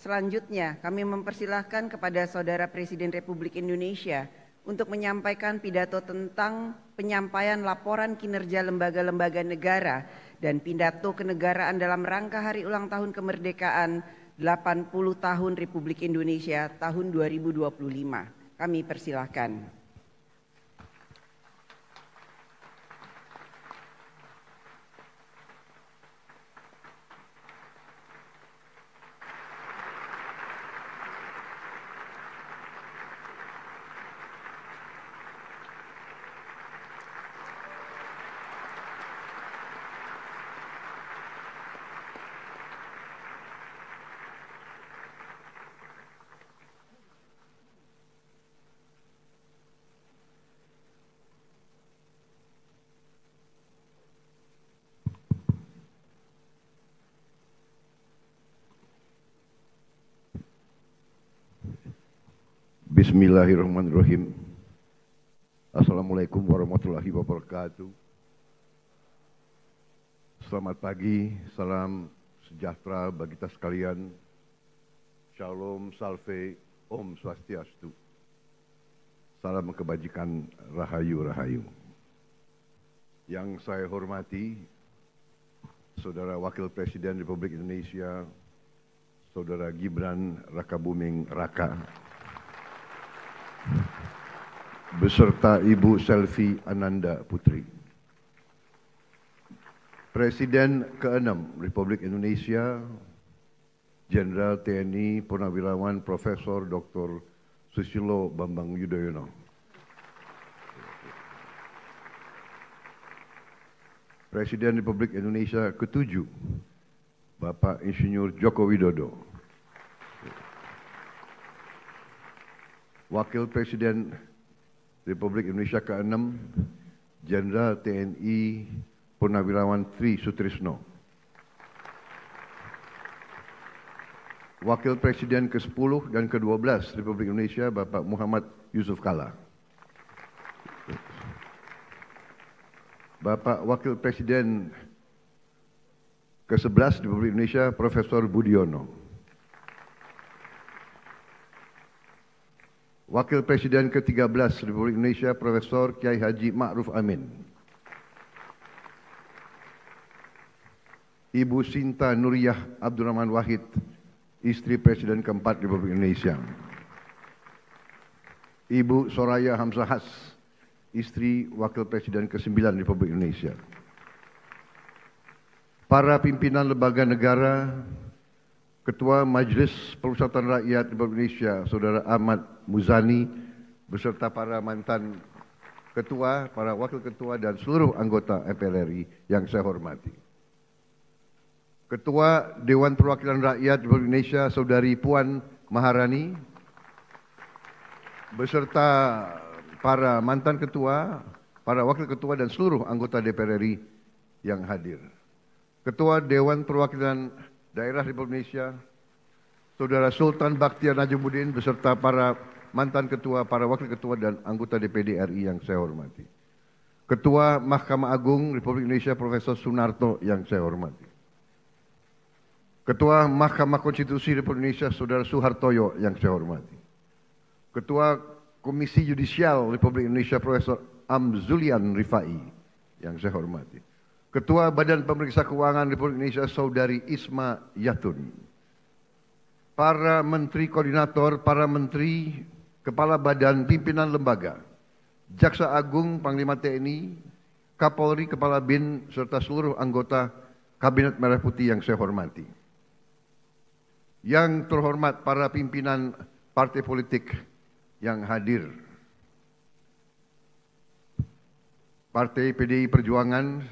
Selanjutnya, kami mempersilahkan kepada Saudara Presiden Republik Indonesia untuk menyampaikan pidato tentang penyampaian laporan kinerja lembaga-lembaga negara dan pidato kenegaraan dalam rangka hari ulang tahun kemerdekaan 80 tahun Republik Indonesia tahun 2025. Kami persilahkan. Bismillahirrahmanirrahim. Assalamualaikum warahmatullahi wabarakatuh. Selamat pagi, salam sejahtera bagi kita sekalian. Shalom, salve, Om Swastiastu. Salam kebajikan, rahayu, rahayu. Yang saya hormati, Saudara Wakil Presiden Republik Indonesia, Saudara Gibran Rakabuming Raka, beserta Ibu Selvi Ananda Putri. Presiden ke-6 Republik Indonesia, Jenderal TNI Purnawirawan Profesor Dr. Susilo Bambang Yudhoyono. Presiden Republik Indonesia ke-7, Bapak Insinyur Joko Widodo. Wakil Presiden Republik Indonesia ke-6, Jenderal TNI Purnawirawan Tri Sutrisno. Wakil Presiden ke-10 dan ke-12 Republik Indonesia, Bapak Muhammad Yusuf Kalla. Bapak Wakil Presiden ke-11 Republik Indonesia, Profesor Budiono. Wakil Presiden ke-13 Republik Indonesia, Profesor Kiai Haji Ma'ruf Amin. Ibu Sinta Nuriyah Abdurrahman Wahid, istri Presiden ke-4 Republik Indonesia. Ibu Soraya Hamzahas, istri Wakil Presiden ke-9 Republik Indonesia. Para pimpinan lembaga negara, Ketua Majelis Permusyawaratan Rakyat Republik Indonesia, Saudara Ahmad Muzani, beserta para mantan ketua, para wakil ketua, dan seluruh anggota MPR RI yang saya hormati. Ketua Dewan Perwakilan Rakyat Republik Indonesia, Saudari Puan Maharani, beserta para mantan ketua, para wakil ketua, dan seluruh anggota DPR RI yang hadir. Ketua Dewan Perwakilan Daerah Republik Indonesia, Saudara Sultan Bakhtiar Najumuddin, beserta para mantan ketua, para wakil ketua, dan anggota DPD RI yang saya hormati. Ketua Mahkamah Agung Republik Indonesia, Profesor Sunarto, yang saya hormati. Ketua Mahkamah Konstitusi Republik Indonesia, Saudara Suhartoyo, yang saya hormati. Ketua Komisi Yudisial Republik Indonesia, Profesor Amzulian Rifai, yang saya hormati. Ketua Badan Pemeriksa Keuangan Republik Indonesia, Saudari Isma Yatun. Para Menteri Koordinator, para Menteri, Kepala Badan Pimpinan Lembaga, Jaksa Agung, Panglima TNI, Kapolri, Kepala BIN, serta seluruh anggota Kabinet Merah Putih yang saya hormati. Yang terhormat para pimpinan partai politik yang hadir. Partai PDI Perjuangan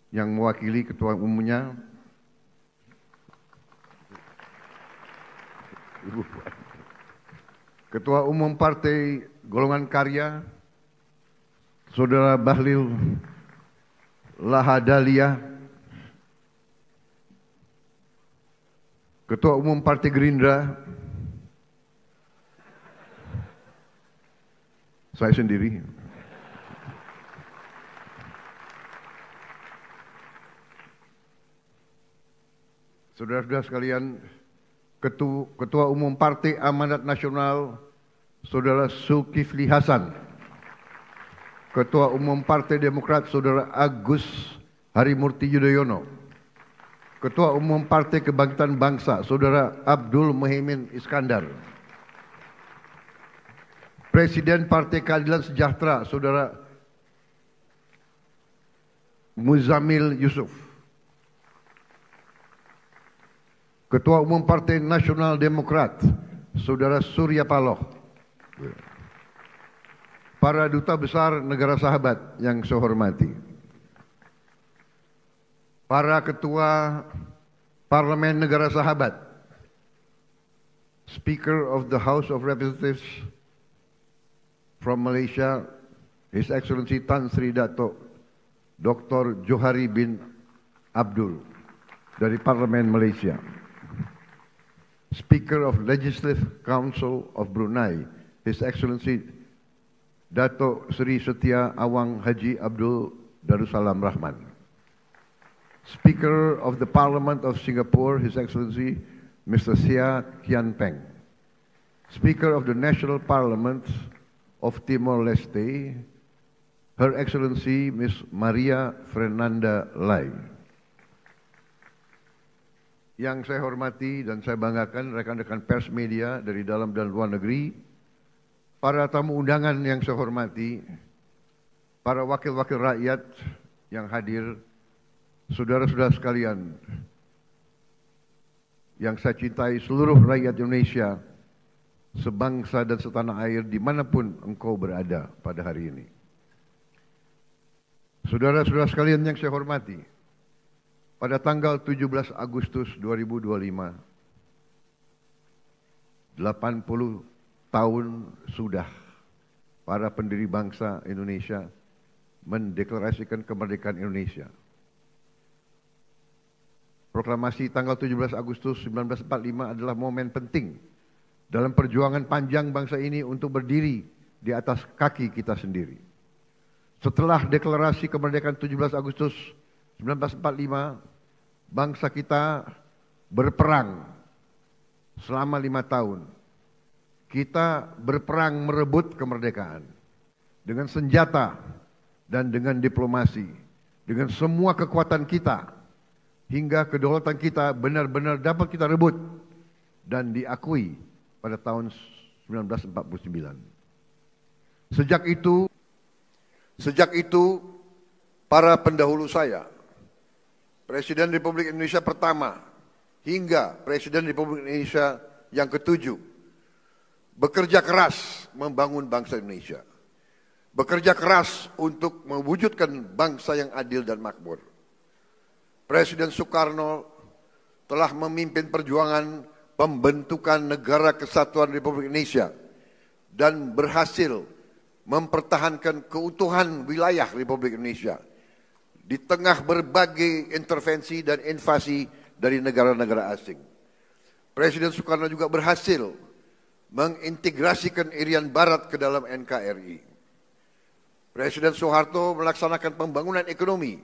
yang mewakili ketua umumnya, Ibu Puan. Ketua Umum Partai Golongan Karya, Saudara Bahlil Lahadalia. Ketua Umum Partai Gerindra, saya sendiri. Saudara-saudara sekalian, Ketua Umum Partai Amanat Nasional, Saudara Zulkifli Hasan. Ketua Umum Partai Demokrat, Saudara Agus Harimurti Yudhoyono. Ketua Umum Partai Kebangkitan Bangsa, Saudara Abdul Muhaimin Iskandar. Presiden Partai Keadilan Sejahtera, Saudara Muzamil Yusuf. Ketua Umum Partai Nasional Demokrat, Saudara Surya Paloh. Para duta besar negara sahabat yang saya hormati. Para ketua Parlemen negara sahabat. Speaker of the House of Representatives from Malaysia, His Excellency Tan Sri Dato' Dr. Johari bin Abdul dari Parlemen Malaysia. Speaker of Legislative Council of Brunei, His Excellency Dato' Sri Setia Awang Haji Abdul Darussalam Rahman. Speaker of the Parliament of Singapore, His Excellency Mr. Sia Kian Peng. Speaker of the National Parliament of Timor-Leste, Her Excellency Miss Maria Fernanda Lai. Yang saya hormati dan saya banggakan rekan-rekan pers media dari dalam dan luar negeri, para tamu undangan yang saya hormati, para wakil-wakil rakyat yang hadir, saudara-saudara sekalian yang saya cintai, seluruh rakyat Indonesia, sebangsa dan setanah air dimanapun engkau berada pada hari ini. Saudara-saudara sekalian yang saya hormati, pada tanggal 17 Agustus 2025, 80 tahun sudah para pendiri bangsa Indonesia mendeklarasikan kemerdekaan Indonesia. Proklamasi tanggal 17 Agustus 1945 adalah momen penting dalam perjuangan panjang bangsa ini untuk berdiri di atas kaki kita sendiri. Setelah deklarasi kemerdekaan 17 Agustus 1945, bangsa kita berperang selama 5 tahun. Kita berperang merebut kemerdekaan dengan senjata dan dengan diplomasi, dengan semua kekuatan kita, hingga kedaulatan kita benar-benar dapat kita rebut dan diakui pada tahun 1949. Sejak itu, para pendahulu saya, Presiden Republik Indonesia pertama hingga Presiden Republik Indonesia yang ke-7, bekerja keras membangun bangsa Indonesia. Bekerja keras untuk mewujudkan bangsa yang adil dan makmur. Presiden Soekarno telah memimpin perjuangan pembentukan Negara Kesatuan Republik Indonesia dan berhasil mempertahankan keutuhan wilayah Republik Indonesia di tengah berbagai intervensi dan invasi dari negara-negara asing. Presiden Soekarno juga berhasil mengintegrasikan Irian Barat ke dalam NKRI. Presiden Soeharto melaksanakan pembangunan ekonomi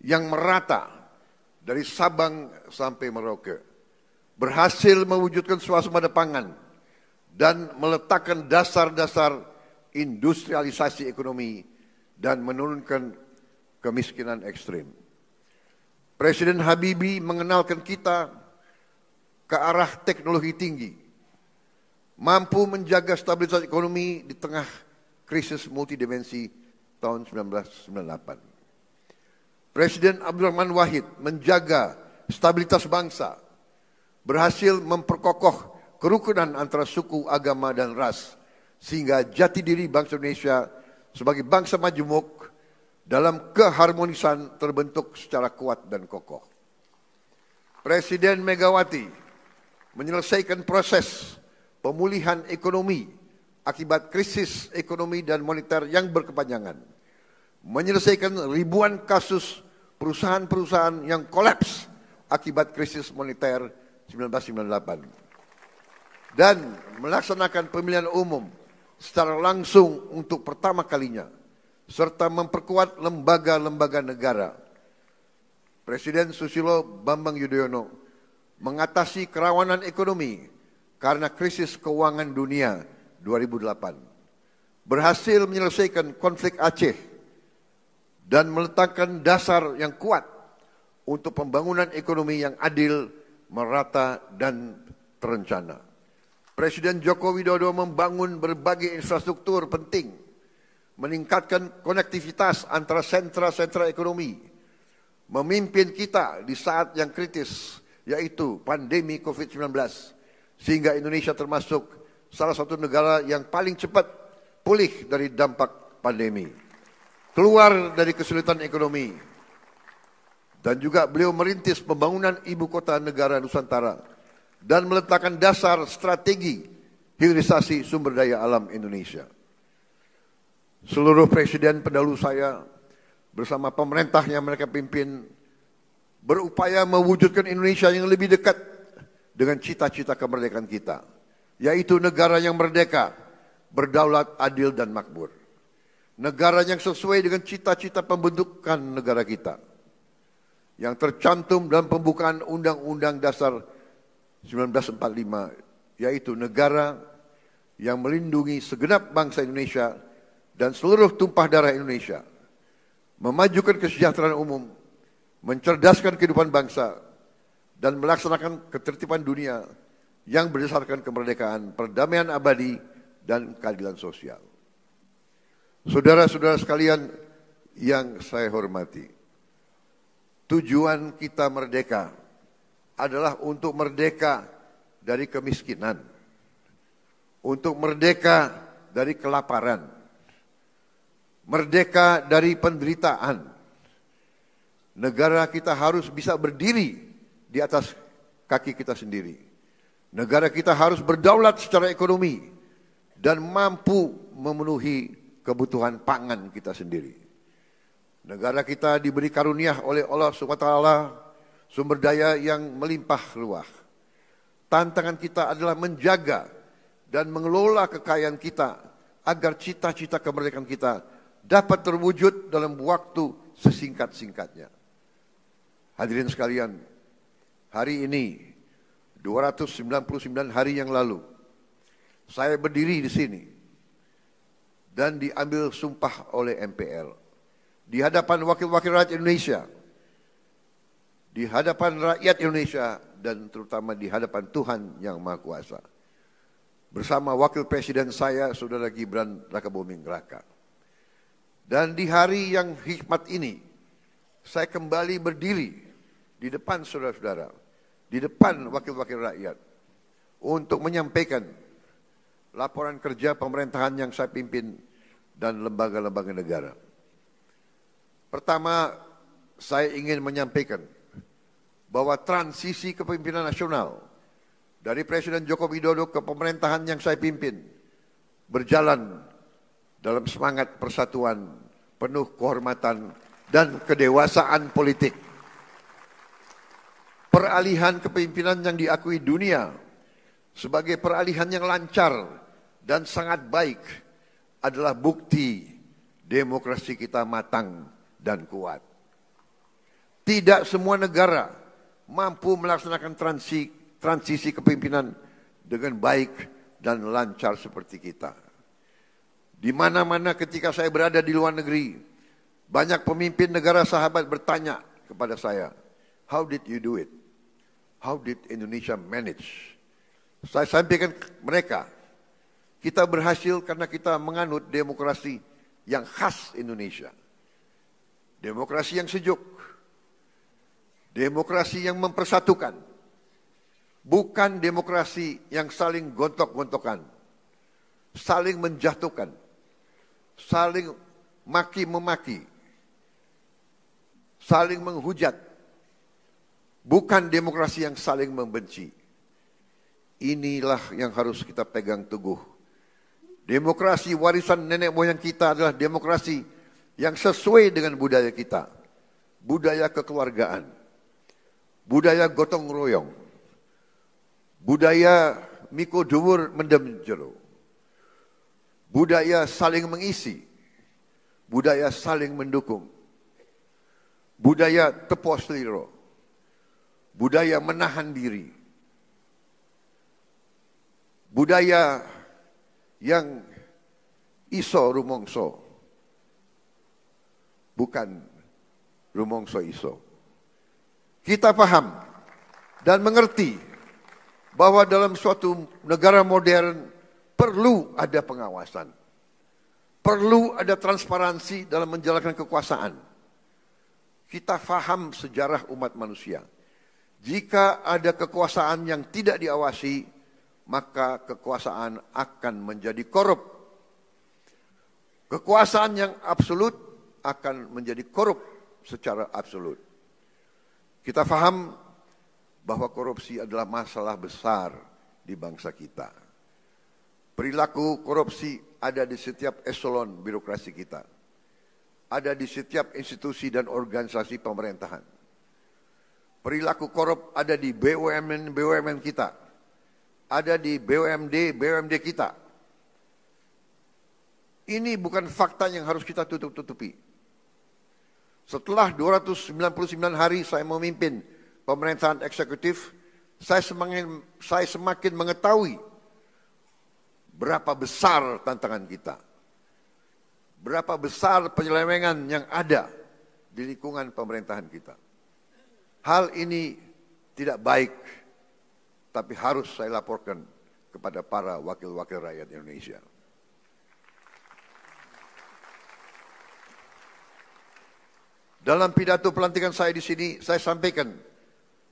yang merata dari Sabang sampai Merauke. Berhasil mewujudkan swasembada pangan dan meletakkan dasar-dasar industrialisasi ekonomi dan menurunkan kemiskinan ekstrim. Presiden Habibie mengenalkan kita ke arah teknologi tinggi, mampu menjaga stabilitas ekonomi di tengah krisis multidimensi tahun 1998. Presiden Abdurrahman Wahid menjaga stabilitas bangsa, berhasil memperkokoh kerukunan antara suku, agama, dan ras, sehingga jati diri bangsa Indonesia sebagai bangsa majemuk dalam keharmonisan terbentuk secara kuat dan kokoh. Presiden Megawati menyelesaikan proses pemulihan ekonomi akibat krisis ekonomi dan moneter yang berkepanjangan, menyelesaikan ribuan kasus perusahaan-perusahaan yang kolaps akibat krisis moneter 1998, dan melaksanakan pemilihan umum secara langsung untuk pertama kalinya, serta memperkuat lembaga-lembaga negara. Presiden Susilo Bambang Yudhoyono mengatasi kerawanan ekonomi karena krisis keuangan dunia 2008, berhasil menyelesaikan konflik Aceh, dan meletakkan dasar yang kuat untuk pembangunan ekonomi yang adil, merata, dan terencana. Presiden Joko Widodo membangun berbagai infrastruktur penting, meningkatkan konektivitas antara sentra-sentra ekonomi, memimpin kita di saat yang kritis, yaitu pandemi COVID-19, sehingga Indonesia termasuk salah satu negara yang paling cepat pulih dari dampak pandemi, keluar dari kesulitan ekonomi, dan juga beliau merintis pembangunan ibu kota negara Nusantara dan meletakkan dasar strategi hilirisasi sumber daya alam Indonesia. Seluruh presiden pendahulu saya bersama pemerintah yang mereka pimpin berupaya mewujudkan Indonesia yang lebih dekat dengan cita-cita kemerdekaan kita, yaitu negara yang merdeka, berdaulat, adil, dan makmur. Negara yang sesuai dengan cita-cita pembentukan negara kita, yang tercantum dalam pembukaan Undang-Undang Dasar 1945, yaitu negara yang melindungi segenap bangsa Indonesia dan seluruh tumpah darah Indonesia, memajukan kesejahteraan umum, mencerdaskan kehidupan bangsa, dan melaksanakan ketertiban dunia yang berdasarkan kemerdekaan, perdamaian abadi, dan keadilan sosial. Saudara-saudara sekalian yang saya hormati, tujuan kita merdeka adalah untuk merdeka dari kemiskinan, untuk merdeka dari kelaparan, merdeka dari penderitaan. Negara kita harus bisa berdiri di atas kaki kita sendiri. Negara kita harus berdaulat secara ekonomi dan mampu memenuhi kebutuhan pangan kita sendiri. Negara kita diberi karunia oleh Allah SWT sumber daya yang melimpah ruah. Tantangan kita adalah menjaga dan mengelola kekayaan kita agar cita-cita kemerdekaan kita dapat terwujud dalam waktu sesingkat-singkatnya. Hadirin sekalian, hari ini 299 hari yang lalu saya berdiri di sini dan diambil sumpah oleh MPR di hadapan wakil-wakil rakyat Indonesia, di hadapan rakyat Indonesia, dan terutama di hadapan Tuhan Yang Maha Kuasa, bersama wakil presiden saya, Saudara Gibran Rakabuming Raka. Dan di hari yang hikmat ini, saya kembali berdiri di depan saudara-saudara, di depan wakil-wakil rakyat, untuk menyampaikan laporan kerja pemerintahan yang saya pimpin dan lembaga-lembaga negara. Pertama, saya ingin menyampaikan bahwa transisi kepemimpinan nasional dari Presiden Joko Widodo ke pemerintahan yang saya pimpin berjalan dalam semangat persatuan, penuh kehormatan dan kedewasaan politik. Peralihan kepemimpinan yang diakui dunia sebagai peralihan yang lancar dan sangat baik adalah bukti demokrasi kita matang dan kuat. Tidak semua negara mampu melaksanakan transisi kepemimpinan dengan baik dan lancar seperti kita. Di mana-mana ketika saya berada di luar negeri, banyak pemimpin negara sahabat bertanya kepada saya, "How did you do it? How did Indonesia manage?" Saya sampaikan ke mereka, kita berhasil karena kita menganut demokrasi yang khas Indonesia. Demokrasi yang sejuk, demokrasi yang mempersatukan, bukan demokrasi yang saling gontok-gontokan, saling menjatuhkan, saling maki-memaki, saling menghujat, bukan demokrasi yang saling membenci. Inilah yang harus kita pegang teguh. Demokrasi warisan nenek moyang kita adalah demokrasi yang sesuai dengan budaya kita, budaya kekeluargaan, budaya gotong royong, budaya miko dhuwur mendem jero, budaya saling mengisi, budaya saling mendukung, budaya tepos liro, budaya menahan diri, budaya yang iso rumongso, bukan rumongso iso. Kita paham dan mengerti bahwa dalam suatu negara modern perlu ada pengawasan, perlu ada transparansi dalam menjalankan kekuasaan. Kita paham sejarah umat manusia. Jika ada kekuasaan yang tidak diawasi, maka kekuasaan akan menjadi korup. Kekuasaan yang absolut akan menjadi korup secara absolut. Kita paham bahwa korupsi adalah masalah besar di bangsa kita. Perilaku korupsi ada di setiap eselon birokrasi kita. Ada di setiap institusi dan organisasi pemerintahan. Perilaku korup ada di BUMN kita. Ada di BUMD kita. Ini bukan fakta yang harus kita tutup-tutupi. Setelah 299 hari saya memimpin pemerintahan eksekutif, saya semakin mengetahui berapa besar tantangan kita. Berapa besar penyelewengan yang ada di lingkungan pemerintahan kita. Hal ini tidak baik, tapi harus saya laporkan kepada para wakil-wakil rakyat Indonesia. Dalam pidato pelantikan saya di sini, saya sampaikan,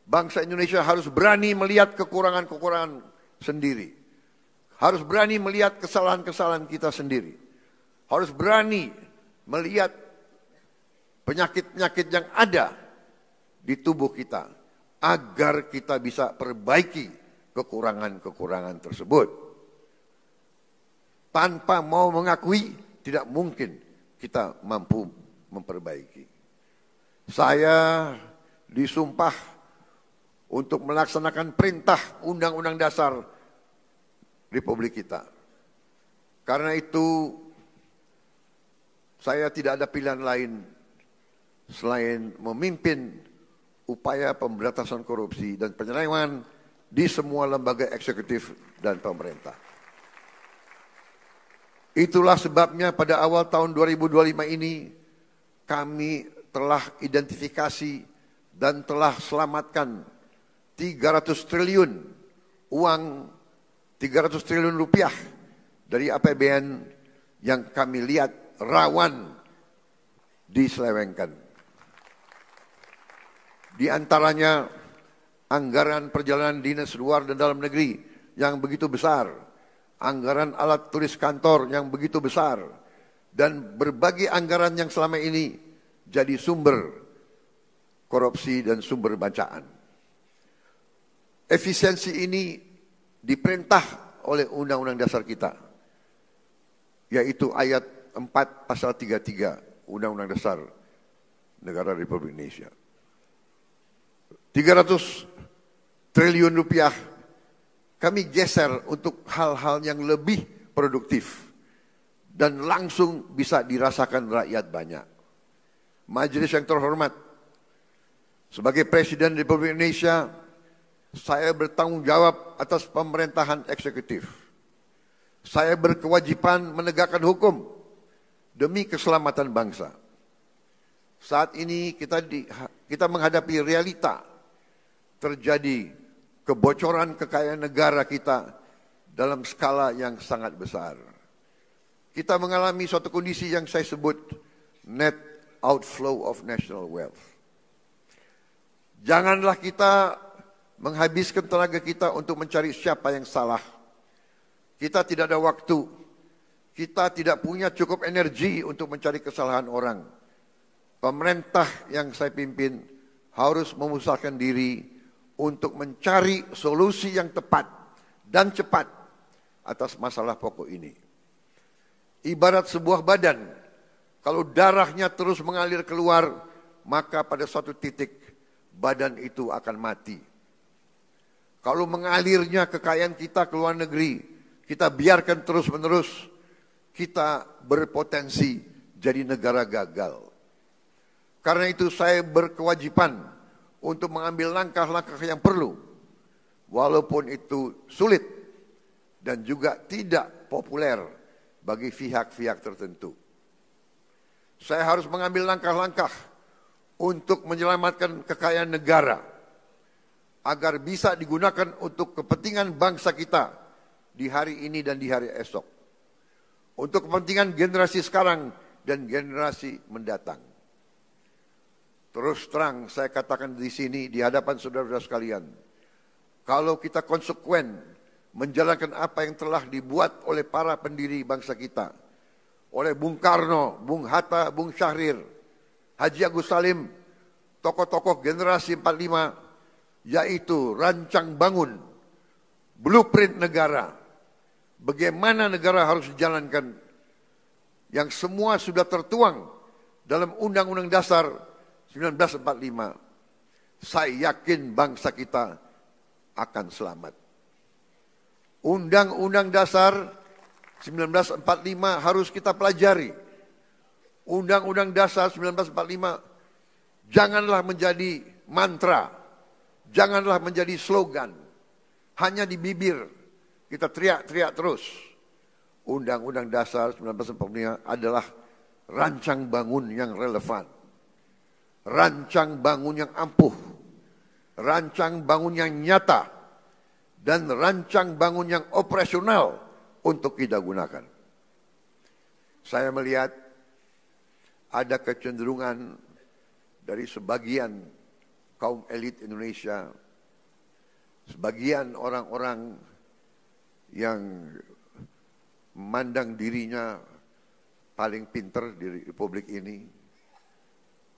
bangsa Indonesia harus berani melihat kekurangan-kekurangan sendiri. Harus berani melihat kesalahan-kesalahan kita sendiri. Harus berani melihat penyakit-penyakit yang ada di tubuh kita, agar kita bisa perbaiki kekurangan-kekurangan tersebut. Tanpa mau mengakui, tidak mungkin kita mampu memperbaiki. Saya disumpah untuk melaksanakan perintah Undang-Undang Dasar Republik kita. Karena itu, saya tidak ada pilihan lain selain memimpin upaya pemberantasan korupsi dan penyelewengan di semua lembaga eksekutif dan pemerintah. Itulah sebabnya pada awal tahun 2025 ini kami telah identifikasi dan telah selamatkan 300 triliun uang, 300 triliun rupiah dari APBN yang kami lihat rawan diselewengkan. Di antaranya anggaran perjalanan dinas luar dan dalam negeri yang begitu besar, anggaran alat tulis kantor yang begitu besar, dan berbagai anggaran yang selama ini jadi sumber korupsi dan sumber bacaan. Efisiensi ini diperintah oleh Undang-Undang Dasar kita, yaitu ayat 4 pasal 33 Undang-Undang Dasar Negara Republik Indonesia. 300 triliun rupiah kami geser untuk hal-hal yang lebih produktif dan langsung bisa dirasakan rakyat banyak. Majelis yang terhormat, sebagai Presiden Republik Indonesia, saya bertanggung jawab atas pemerintahan eksekutif. Saya berkewajiban menegakkan hukum demi keselamatan bangsa. Saat ini kita menghadapi realita. Terjadi kebocoran kekayaan negara kita dalam skala yang sangat besar. Kita mengalami suatu kondisi yang saya sebut net outflow of national wealth. Janganlah kita menghabiskan tenaga kita untuk mencari siapa yang salah. Kita tidak ada waktu. Kita tidak punya cukup energi untuk mencari kesalahan orang. Pemerintah yang saya pimpin harus memusatkan diri untuk mencari solusi yang tepat dan cepat atas masalah pokok ini. Ibarat sebuah badan, kalau darahnya terus mengalir keluar, maka pada suatu titik badan itu akan mati. Kalau mengalirnya kekayaan kita ke luar negeri, kita biarkan terus-menerus, kita berpotensi jadi negara gagal. Karena itu saya berkewajiban untuk mengambil langkah-langkah yang perlu, walaupun itu sulit dan juga tidak populer bagi pihak-pihak tertentu. Saya harus mengambil langkah-langkah untuk menyelamatkan kekayaan negara agar bisa digunakan untuk kepentingan bangsa kita di hari ini dan di hari esok. Untuk kepentingan generasi sekarang dan generasi mendatang. Terus terang saya katakan di sini di hadapan saudara-saudara sekalian, kalau kita konsekuen menjalankan apa yang telah dibuat oleh para pendiri bangsa kita, oleh Bung Karno, Bung Hatta, Bung Syahrir, Haji Agus Salim, tokoh-tokoh generasi 45, yaitu rancang bangun, blueprint negara, bagaimana negara harus dijalankan, yang semua sudah tertuang dalam Undang-Undang Dasar 1945. Saya yakin bangsa kita akan selamat. Undang-Undang Dasar 1945 harus kita pelajari. Undang-Undang Dasar 1945 janganlah menjadi mantra, janganlah menjadi slogan, hanya di bibir kita teriak-teriak terus. Undang-Undang Dasar 1945 adalah rancang bangun yang relevan, rancang bangun yang ampuh, rancang bangun yang nyata, dan rancang bangun yang operasional untuk kita gunakan. Saya melihat ada kecenderungan dari sebagian kaum elit Indonesia, sebagian orang-orang yang memandang dirinya paling pinter di republik ini.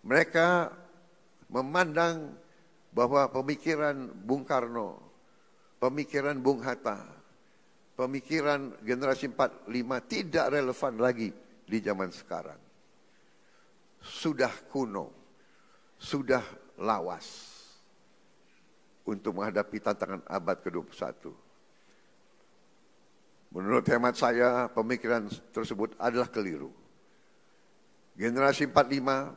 Mereka memandang bahwa pemikiran Bung Karno, pemikiran Bung Hatta, pemikiran generasi 45 tidak relevan lagi di zaman sekarang. Sudah kuno, sudah lawas untuk menghadapi tantangan abad ke-21. Menurut hemat saya, pemikiran tersebut adalah keliru. Generasi 45,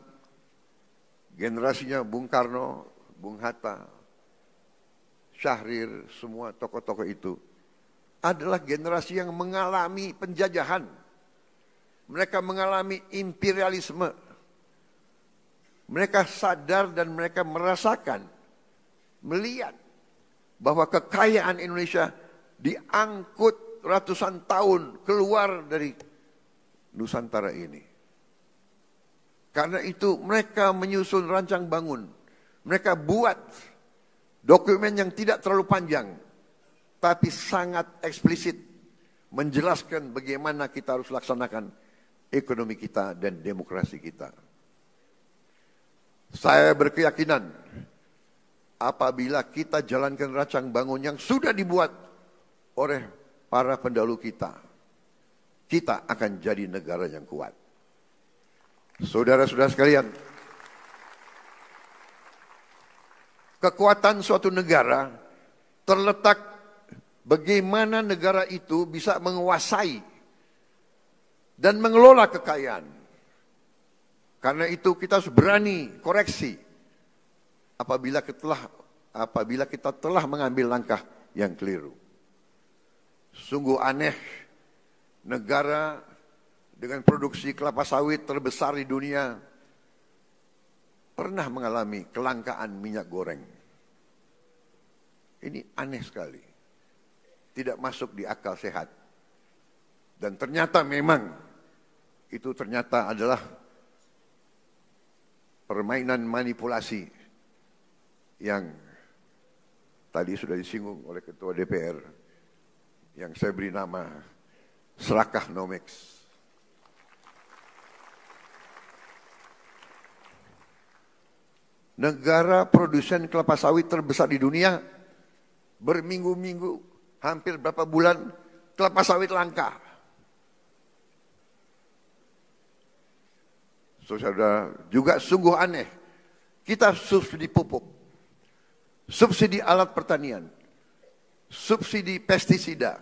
generasinya Bung Karno, Bung Hatta, Syahrir, semua tokoh-tokoh itu adalah generasi yang mengalami penjajahan. Mereka mengalami imperialisme. Mereka sadar dan mereka merasakan, melihat bahwa kekayaan Indonesia diangkut ratusan tahun keluar dari Nusantara ini. Karena itu mereka menyusun rancang bangun. Mereka buat dokumen yang tidak terlalu panjang, tapi sangat eksplisit menjelaskan bagaimana kita harus laksanakan ekonomi kita dan demokrasi kita. Saya berkeyakinan apabila kita jalankan rancang bangun yang sudah dibuat oleh para pendahulu kita, kita akan jadi negara yang kuat. Saudara-saudara sekalian, kekuatan suatu negara terletak bagaimana negara itu bisa menguasai dan mengelola kekayaan. Karena itu kita harus berani koreksi apabila kita telah mengambil langkah yang keliru. Sungguh aneh negara dengan produksi kelapa sawit terbesar di dunia pernah mengalami kelangkaan minyak goreng. Ini aneh sekali. Tidak masuk di akal sehat. Dan ternyata memang itu ternyata adalah permainan manipulasi yang tadi sudah disinggung oleh Ketua DPR. Yang saya beri nama serakah Nomex. Negara produsen kelapa sawit terbesar di dunia, berminggu-minggu, hampir berapa bulan, kelapa sawit langka. Saudara, juga sungguh aneh. Kita subsidi pupuk, subsidi alat pertanian, subsidi pestisida,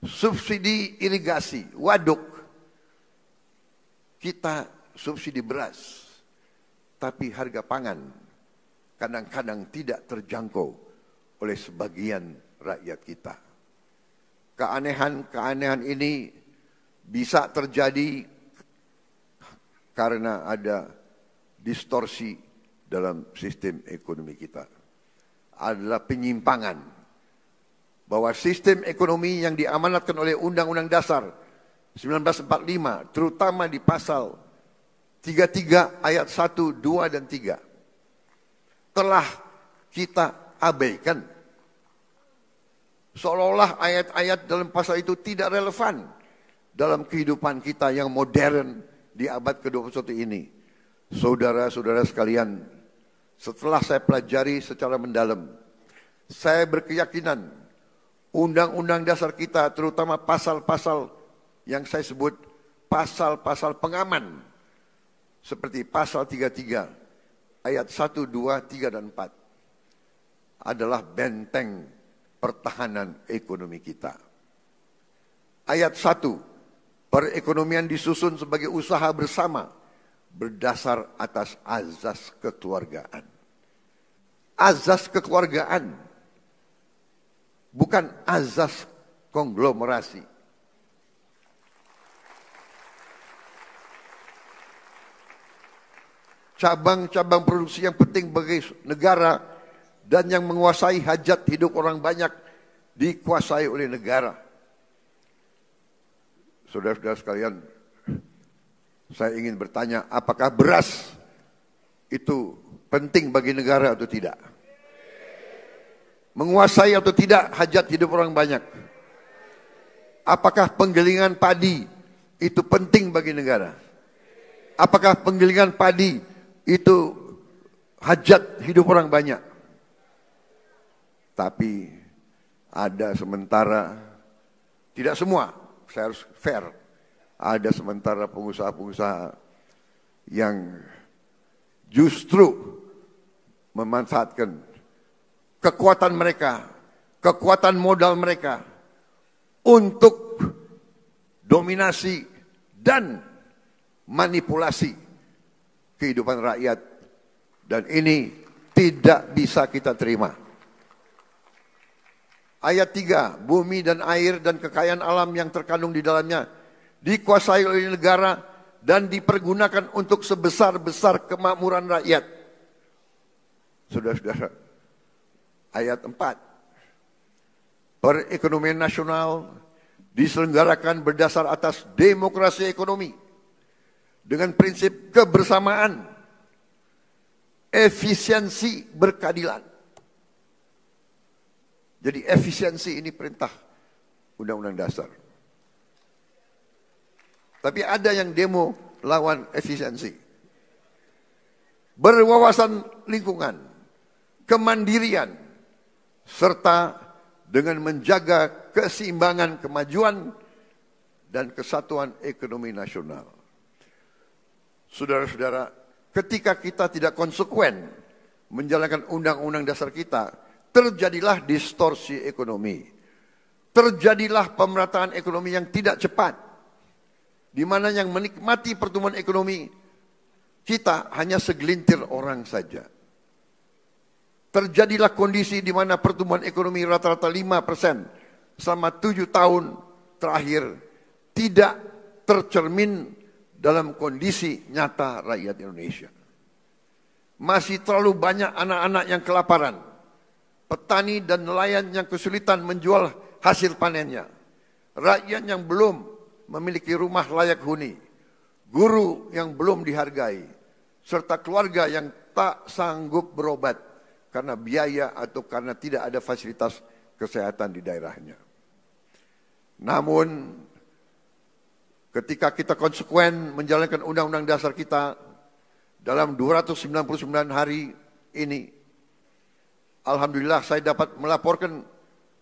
subsidi irigasi, waduk. Kita subsidi beras, tapi harga pangan kadang-kadang tidak terjangkau oleh sebagian rakyat kita. Keanehan-keanehan ini bisa terjadi karena ada distorsi dalam sistem ekonomi kita. Adalah penyimpangan bahwa sistem ekonomi yang diamanatkan oleh Undang-Undang Dasar 1945, terutama di pasal 33 ayat 1, 2, dan 3, telah kita abaikan. Seolah-olah ayat-ayat dalam pasal itu tidak relevan dalam kehidupan kita yang modern di abad ke-21 ini. Saudara-saudara sekalian, setelah saya pelajari secara mendalam, saya berkeyakinan Undang-Undang Dasar kita, terutama pasal-pasal yang saya sebut pasal-pasal pengaman, seperti pasal 33 ayat 1, 2, 3, dan 4, adalah benteng pertahanan ekonomi kita. Ayat 1, perekonomian disusun sebagai usaha bersama berdasar atas azas kekeluargaan. Azas kekeluargaan, bukan azas konglomerasi. Cabang-cabang produksi yang penting bagi negara dan yang menguasai hajat hidup orang banyak dikuasai oleh negara. Saudara-saudara sekalian, saya ingin bertanya, apakah beras itu penting bagi negara atau tidak? Menguasai atau tidak hajat hidup orang banyak? Apakah penggilingan padi itu penting bagi negara? Apakah penggilingan padi itu hajat hidup orang banyak? Tapi ada sementara, tidak semua, saya harus fair, ada sementara pengusaha-pengusaha yang justru memanfaatkan kekuatan mereka, kekuatan modal mereka untuk dominasi dan manipulasi kehidupan rakyat, dan ini tidak bisa kita terima. Ayat 3, bumi dan air dan kekayaan alam yang terkandung di dalamnya dikuasai oleh negara dan dipergunakan untuk sebesar-besar kemakmuran rakyat. Saudara-saudara, ayat 4, perekonomian nasional diselenggarakan berdasar atas demokrasi ekonomi dengan prinsip kebersamaan, efisiensi, berkeadilan. Jadi efisiensi ini perintah Undang-Undang Dasar. Tapi ada yang demo lawan efisiensi. Berwawasan lingkungan, kemandirian, serta dengan menjaga keseimbangan kemajuan dan kesatuan ekonomi nasional. Saudara-saudara, ketika kita tidak konsekuen menjalankan Undang-Undang Dasar kita, terjadilah distorsi ekonomi. Terjadilah pemerataan ekonomi yang tidak cepat, di mana yang menikmati pertumbuhan ekonomi kita hanya segelintir orang saja. Terjadilah kondisi di mana pertumbuhan ekonomi rata-rata 5% selama 7 tahun terakhir tidak tercermin dalam kondisi nyata rakyat Indonesia. Masih terlalu banyak anak-anak yang kelaparan, petani dan nelayan yang kesulitan menjual hasil panennya, rakyat yang belum memiliki rumah layak huni, guru yang belum dihargai, serta keluarga yang tak sanggup berobat karena biaya atau karena tidak ada fasilitas kesehatan di daerahnya. Namun, ketika kita konsekuen menjalankan Undang-Undang Dasar kita dalam 299 hari ini, alhamdulillah saya dapat melaporkan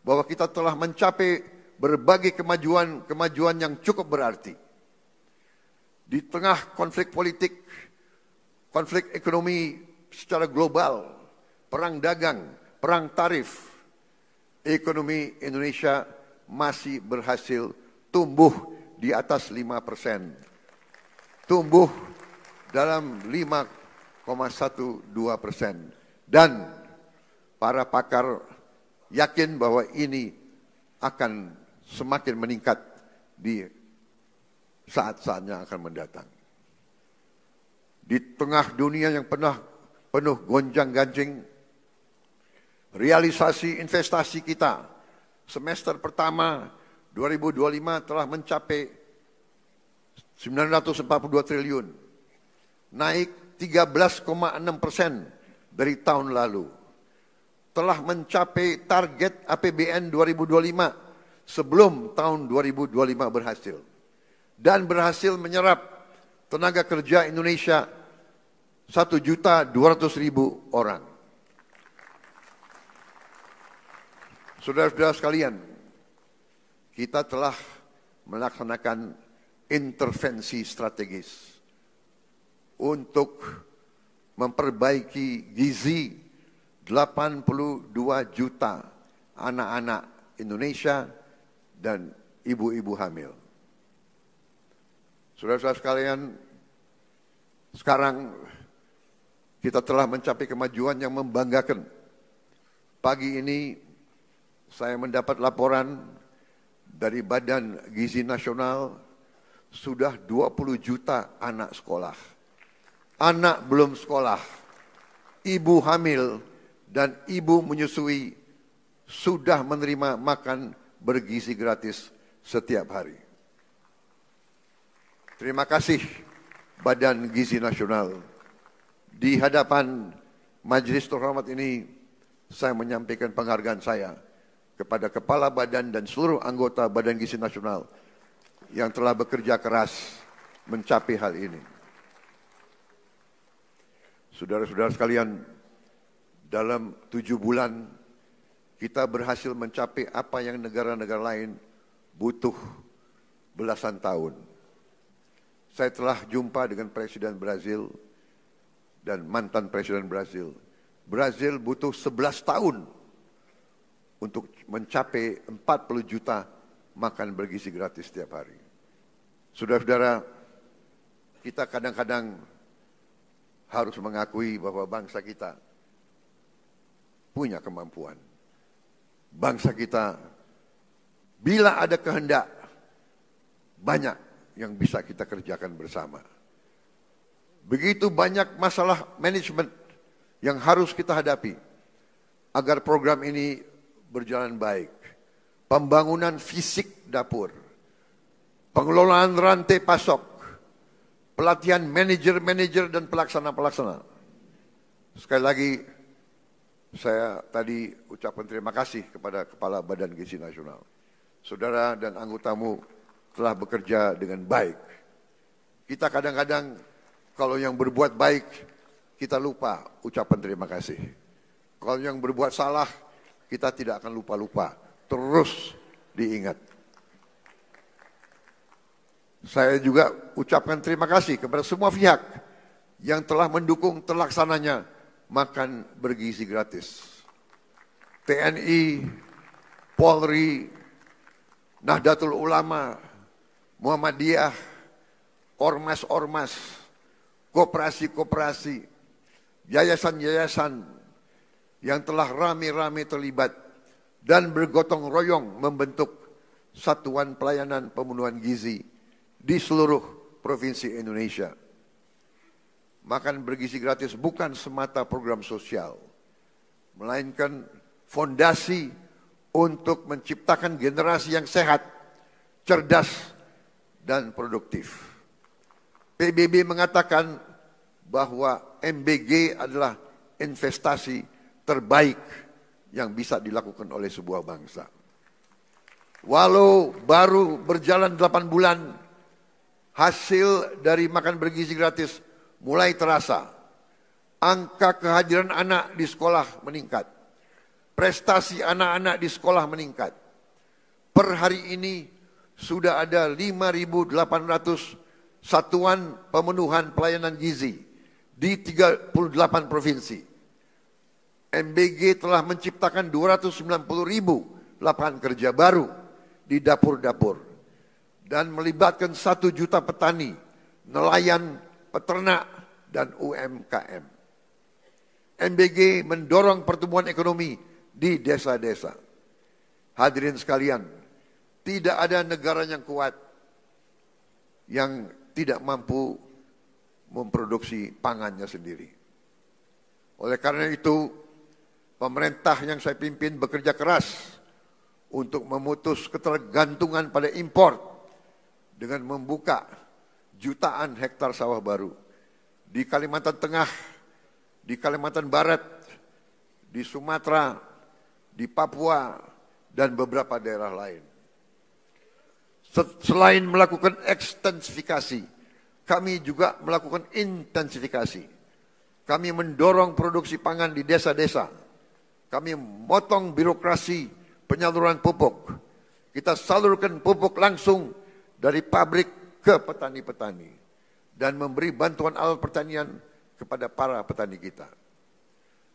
bahwa kita telah mencapai berbagai kemajuan yang cukup berarti. Di tengah konflik politik, konflik ekonomi secara global, perang dagang, perang tarif, ekonomi Indonesia masih berhasil tumbuh di atas 5%. Tumbuh dalam 5,12%. Dan para pakar yakin bahwa ini akan semakin meningkat di saat-saatnya akan mendatang. Di tengah dunia yang penuh gonjang-ganjing, realisasi investasi kita semester pertama 2025 telah mencapai 942 triliun, naik 13,6% dari tahun lalu. Telah mencapai target APBN 2025 sebelum tahun 2025 berhasil. Dan berhasil menyerap tenaga kerja Indonesia 1.200.000 orang. Saudara-saudara sekalian, kita telah melaksanakan intervensi strategis untuk memperbaiki gizi 82 juta anak-anak Indonesia dan ibu-ibu hamil. Saudara-saudara sekalian, sekarang kita telah mencapai kemajuan yang membanggakan. Pagi ini saya mendapat laporan dari Badan Gizi Nasional sudah 20 juta anak sekolah. Anak belum sekolah, ibu hamil, dan ibu menyusui sudah menerima makan bergizi gratis setiap hari. Terima kasih Badan Gizi Nasional. Di hadapan majelis terhormat ini, saya menyampaikan penghargaan saya kepada Kepala Badan dan seluruh anggota Badan Gizi Nasional yang telah bekerja keras mencapai hal ini. Saudara-saudara sekalian, dalam 7 bulan kita berhasil mencapai apa yang negara-negara lain butuh belasan tahun. Saya telah jumpa dengan Presiden Brazil dan mantan Presiden Brazil. Brazil butuh 11 tahun untuk mencapai 40 juta makan bergizi gratis setiap hari. Saudara-saudara, kita kadang-kadang harus mengakui bahwa bangsa kita punya kemampuan. Bangsa kita, bila ada kehendak, banyak yang bisa kita kerjakan bersama. Begitu banyak masalah manajemen yang harus kita hadapi agar program ini berjalan baik. Pembangunan fisik dapur, pengelolaan rantai pasok, pelatihan manajer-manajer dan pelaksana-pelaksana. Sekali lagi, saya tadi ucapkan terima kasih kepada Kepala Badan Gizi Nasional. Saudara dan anggotamu telah bekerja dengan baik. Kita kadang-kadang kalau yang berbuat baik, kita lupa ucapan terima kasih. Kalau yang berbuat salah, kita tidak akan lupa-lupa. Terus diingat. Saya juga ucapkan terima kasih kepada semua pihak yang telah mendukung terlaksananya makan bergizi gratis. TNI, Polri, Nahdlatul Ulama, Muhammadiyah, ormas-ormas, koperasi-koperasi, yayasan-yayasan yang telah rame-rame terlibat dan bergotong royong membentuk Satuan Pelayanan Pemenuhan Gizi di seluruh provinsi Indonesia. Makan bergizi gratis bukan semata program sosial, melainkan fondasi untuk menciptakan generasi yang sehat, cerdas, dan produktif. PBB mengatakan bahwa MBG adalah investasi terbaik yang bisa dilakukan oleh sebuah bangsa. Walau baru berjalan 8 bulan, hasil dari makan bergizi gratis mulai terasa. Angka kehadiran anak di sekolah meningkat. Prestasi anak-anak di sekolah meningkat. Per hari ini sudah ada 5.800 satuan pemenuhan pelayanan gizi di 38 provinsi. MBG telah menciptakan 290.000 lapangan kerja baru di dapur-dapur dan melibatkan 1 juta petani, nelayan, peternak, dan UMKM. MBG mendorong pertumbuhan ekonomi di desa-desa. Hadirin sekalian, tidak ada negara yang kuat yang tidak mampu memproduksi pangannya sendiri. Oleh karena itu, pemerintah yang saya pimpin bekerja keras untuk memutus ketergantungan pada impor dengan membuka jutaan hektar sawah baru di Kalimantan Tengah, di Kalimantan Barat, di Sumatera, di Papua, dan beberapa daerah lain. Selain melakukan ekstensifikasi, kami juga melakukan intensifikasi. Kami mendorong produksi pangan di desa-desa. Kami memotong birokrasi penyaluran pupuk. Kita salurkan pupuk langsung dari pabrik ke petani-petani dan memberi bantuan alat pertanian kepada para petani kita.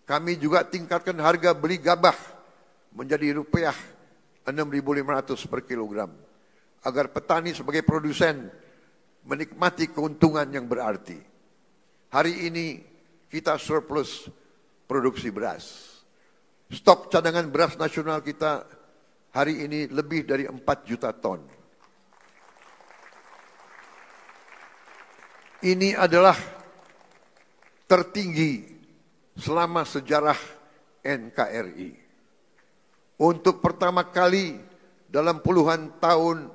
Kami juga tingkatkan harga beli gabah menjadi rupiah 6.500 per kilogram agar petani sebagai produsen menikmati keuntungan yang berarti. Hari ini kita surplus produksi beras. Stok cadangan beras nasional kita hari ini lebih dari 4 juta ton. Ini adalah tertinggi selama sejarah NKRI. Untuk pertama kali dalam puluhan tahun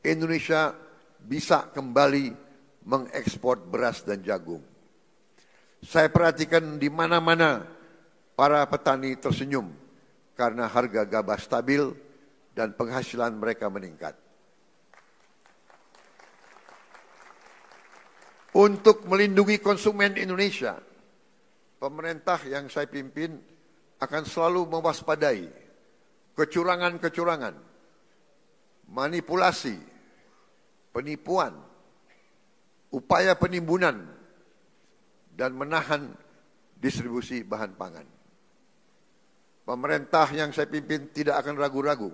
Indonesia bisa kembali mengekspor beras dan jagung. Saya perhatikan di mana-mana para petani tersenyum karena harga gabah stabil dan penghasilan mereka meningkat. Untuk melindungi konsumen Indonesia, pemerintah yang saya pimpin akan selalu mewaspadai kecurangan-kecurangan, manipulasi, penipuan, upaya penimbunan, dan menahan distribusi bahan pangan. Pemerintah yang saya pimpin tidak akan ragu-ragu.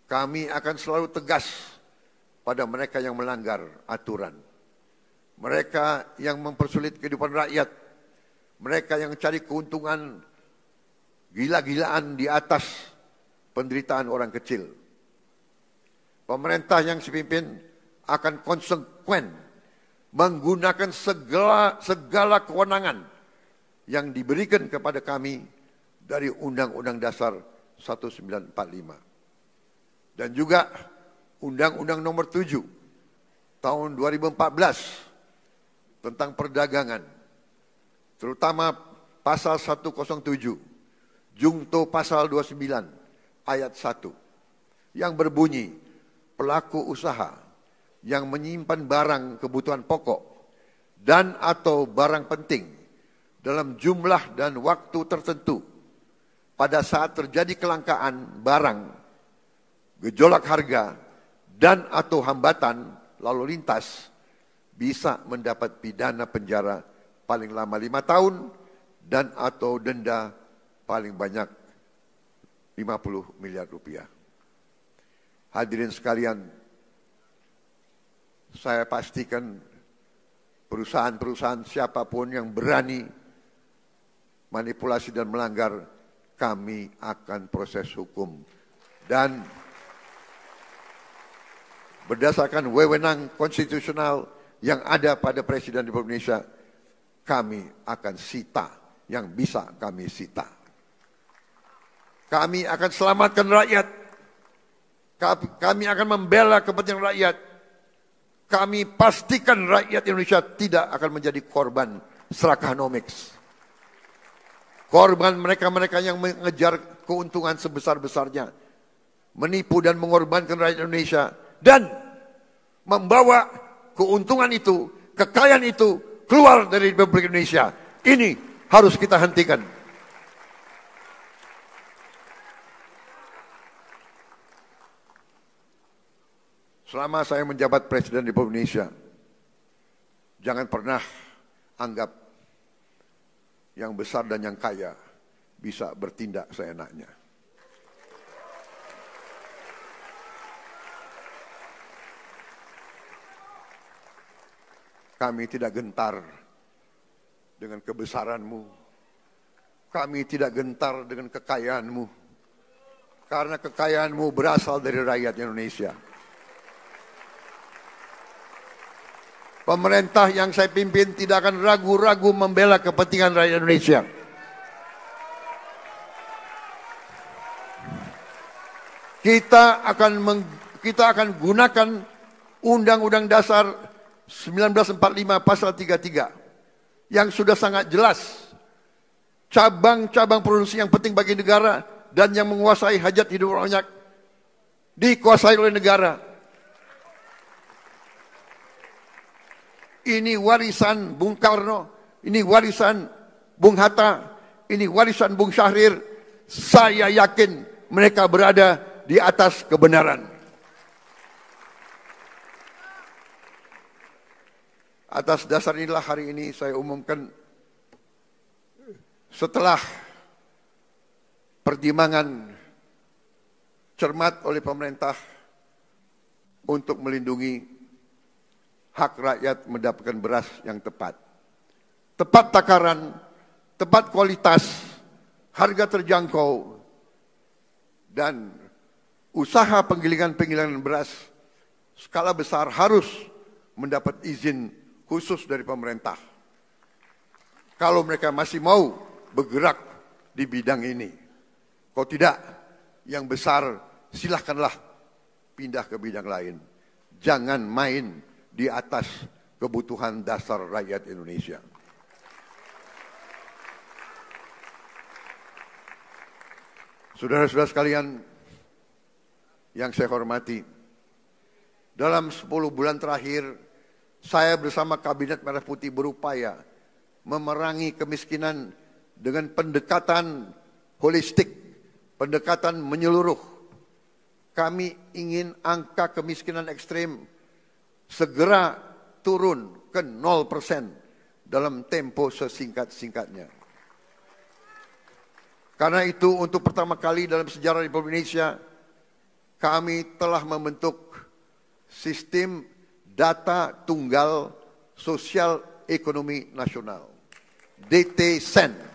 Kami akan selalu tegas pada mereka yang melanggar aturan. Mereka yang mempersulit kehidupan rakyat. Mereka yang cari keuntungan gila-gilaan di atas penderitaan orang kecil. Pemerintah yang saya pimpin akan konsekuen menggunakan segala kewenangan yang diberikan kepada kami dari Undang-Undang Dasar 1945. Dan juga Undang-Undang Nomor 7 tahun 2014 tentang perdagangan, terutama pasal 107, Jungto pasal 29 ayat 1 yang berbunyi pelaku usaha yang menyimpan barang kebutuhan pokok dan atau barang penting dalam jumlah dan waktu tertentu pada saat terjadi kelangkaan barang, gejolak harga, dan atau hambatan lalu lintas bisa mendapat pidana penjara paling lama 5 tahun dan atau denda paling banyak 50 miliar rupiah. Hadirin sekalian, saya pastikan perusahaan-perusahaan siapapun yang berani manipulasi dan melanggar, kami akan proses hukum. Dan berdasarkan wewenang konstitusional yang ada pada Presiden Republik Indonesia, kami akan sita yang bisa kami sita. Kami akan selamatkan rakyat. Kami akan membela kepentingan rakyat. Kami pastikan rakyat Indonesia tidak akan menjadi korban serakanomics. Korban mereka-mereka yang mengejar keuntungan sebesar-besarnya, menipu dan mengorbankan rakyat Indonesia, dan membawa keuntungan itu, kekayaan itu keluar dari Republik Indonesia. Ini harus kita hentikan. Selama saya menjabat Presiden Republik Indonesia, jangan pernah anggap yang besar dan yang kaya bisa bertindak seenaknya. Kami tidak gentar dengan kebesaranmu, kami tidak gentar dengan kekayaanmu, karena kekayaanmu berasal dari rakyat Indonesia. Pemerintah yang saya pimpin tidak akan ragu-ragu membela kepentingan rakyat Indonesia. Kita akan gunakan Undang-Undang Dasar 1945 pasal 33 yang sudah sangat jelas. Cabang-cabang produksi yang penting bagi negara dan yang menguasai hajat hidup orang banyak dikuasai oleh negara. Ini warisan Bung Karno, ini warisan Bung Hatta, ini warisan Bung Syahrir. Saya yakin mereka berada di atas kebenaran. Atas dasar inilah hari ini saya umumkan, setelah pertimbangan cermat oleh pemerintah untuk melindungi hak rakyat mendapatkan beras yang tepat. Tepat takaran, tepat kualitas, harga terjangkau, dan usaha penggilingan beras skala besar harus mendapat izin khusus dari pemerintah. Kalau mereka masih mau bergerak di bidang ini. Kalau tidak, yang besar silahkanlah pindah ke bidang lain. Jangan main di atas kebutuhan dasar rakyat Indonesia. Saudara-saudara sekalian yang saya hormati, dalam 10 bulan terakhir, saya bersama Kabinet Merah Putih berupaya memerangi kemiskinan dengan pendekatan holistik, pendekatan menyeluruh. Kami ingin angka kemiskinan ekstrim segera turun ke 0% dalam tempo sesingkat-singkatnya. Karena itu untuk pertama kali dalam sejarah Republik Indonesia, kami telah membentuk sistem data tunggal sosial ekonomi nasional, DTSEN.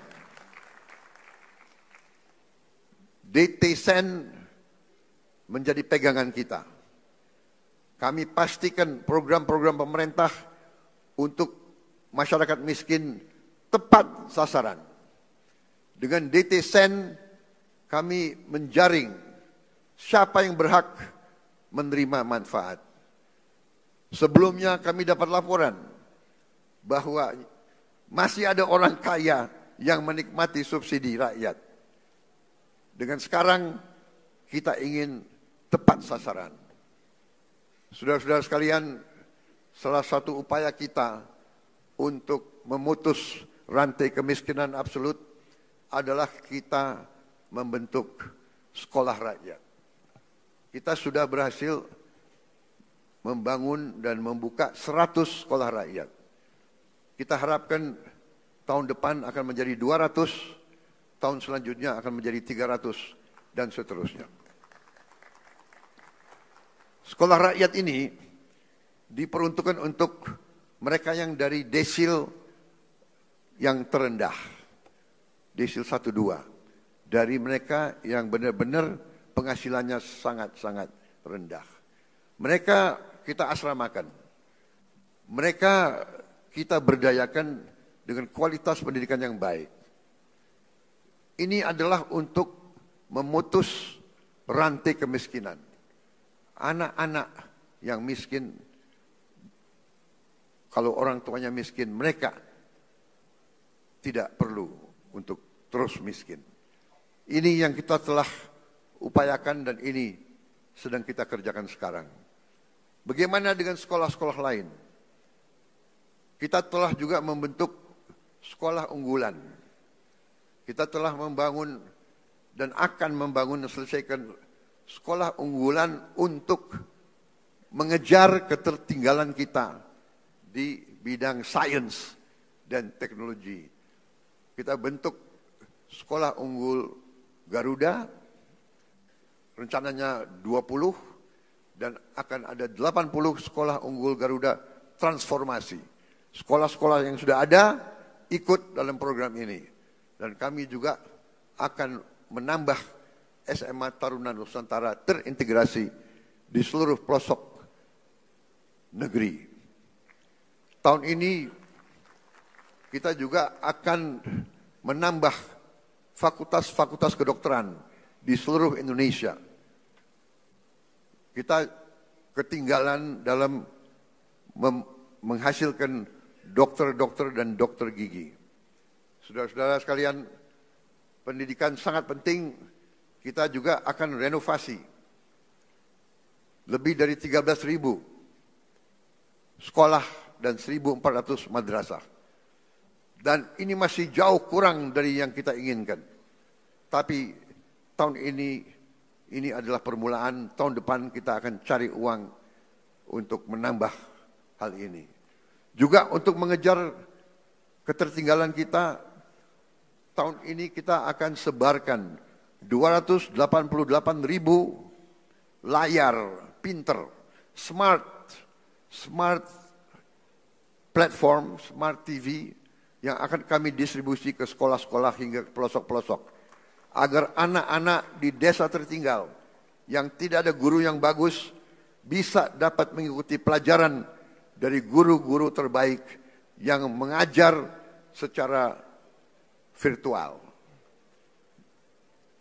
DTSEN menjadi pegangan kita. Kami pastikan program-program pemerintah untuk masyarakat miskin tepat sasaran. Dengan DTSEN kami menjaring siapa yang berhak menerima manfaat. Sebelumnya kami dapat laporan bahwa masih ada orang kaya yang menikmati subsidi rakyat. Dengan sekarang kita ingin tepat sasaran. Saudara-saudara sekalian, salah satu upaya kita untuk memutus rantai kemiskinan absolut adalah kita membentuk sekolah rakyat. Kita sudah berhasil membangun dan membuka 100 sekolah rakyat. Kita harapkan tahun depan akan menjadi 200, tahun selanjutnya akan menjadi 300, dan seterusnya. Sekolah rakyat ini diperuntukkan untuk mereka yang dari desil yang terendah, desil 1-2, dari mereka yang benar-benar penghasilannya sangat-sangat rendah. Mereka kita asramakan, mereka kita berdayakan dengan kualitas pendidikan yang baik. Ini adalah untuk memutus rantai kemiskinan. Anak-anak yang miskin, kalau orang tuanya miskin, mereka tidak perlu untuk terus miskin. Ini yang kita telah upayakan dan ini sedang kita kerjakan sekarang. Bagaimana dengan sekolah-sekolah lain? Kita telah juga membentuk sekolah unggulan. Kita telah membangun dan akan membangun dan selesaikan sekolah unggulan untuk mengejar ketertinggalan kita di bidang sains dan teknologi. Kita bentuk sekolah unggul Garuda, rencananya 20, dan akan ada 80 sekolah unggul Garuda transformasi. Sekolah-sekolah yang sudah ada ikut dalam program ini. Dan kami juga akan menambah SMA Taruna Nusantara terintegrasi di seluruh pelosok negeri. Tahun ini kita juga akan menambah fakultas-fakultas kedokteran di seluruh Indonesia. Kita ketinggalan dalam menghasilkan dokter-dokter dan dokter gigi. Saudara-saudara sekalian, pendidikan sangat penting. Kita juga akan renovasi lebih dari 13.000 sekolah dan 1.400 madrasah. Dan ini masih jauh kurang dari yang kita inginkan. Tapi tahun ini adalah permulaan. Tahun depan kita akan cari uang untuk menambah hal ini. Juga untuk mengejar ketertinggalan kita, tahun ini kita akan sebarkan 288.000 layar pinter, smart platform, smart TV yang akan kami distribusi ke sekolah-sekolah hingga ke pelosok-pelosok. Agar anak-anak di desa tertinggal yang tidak ada guru yang bagus bisa dapat mengikuti pelajaran dari guru-guru terbaik yang mengajar secara virtual.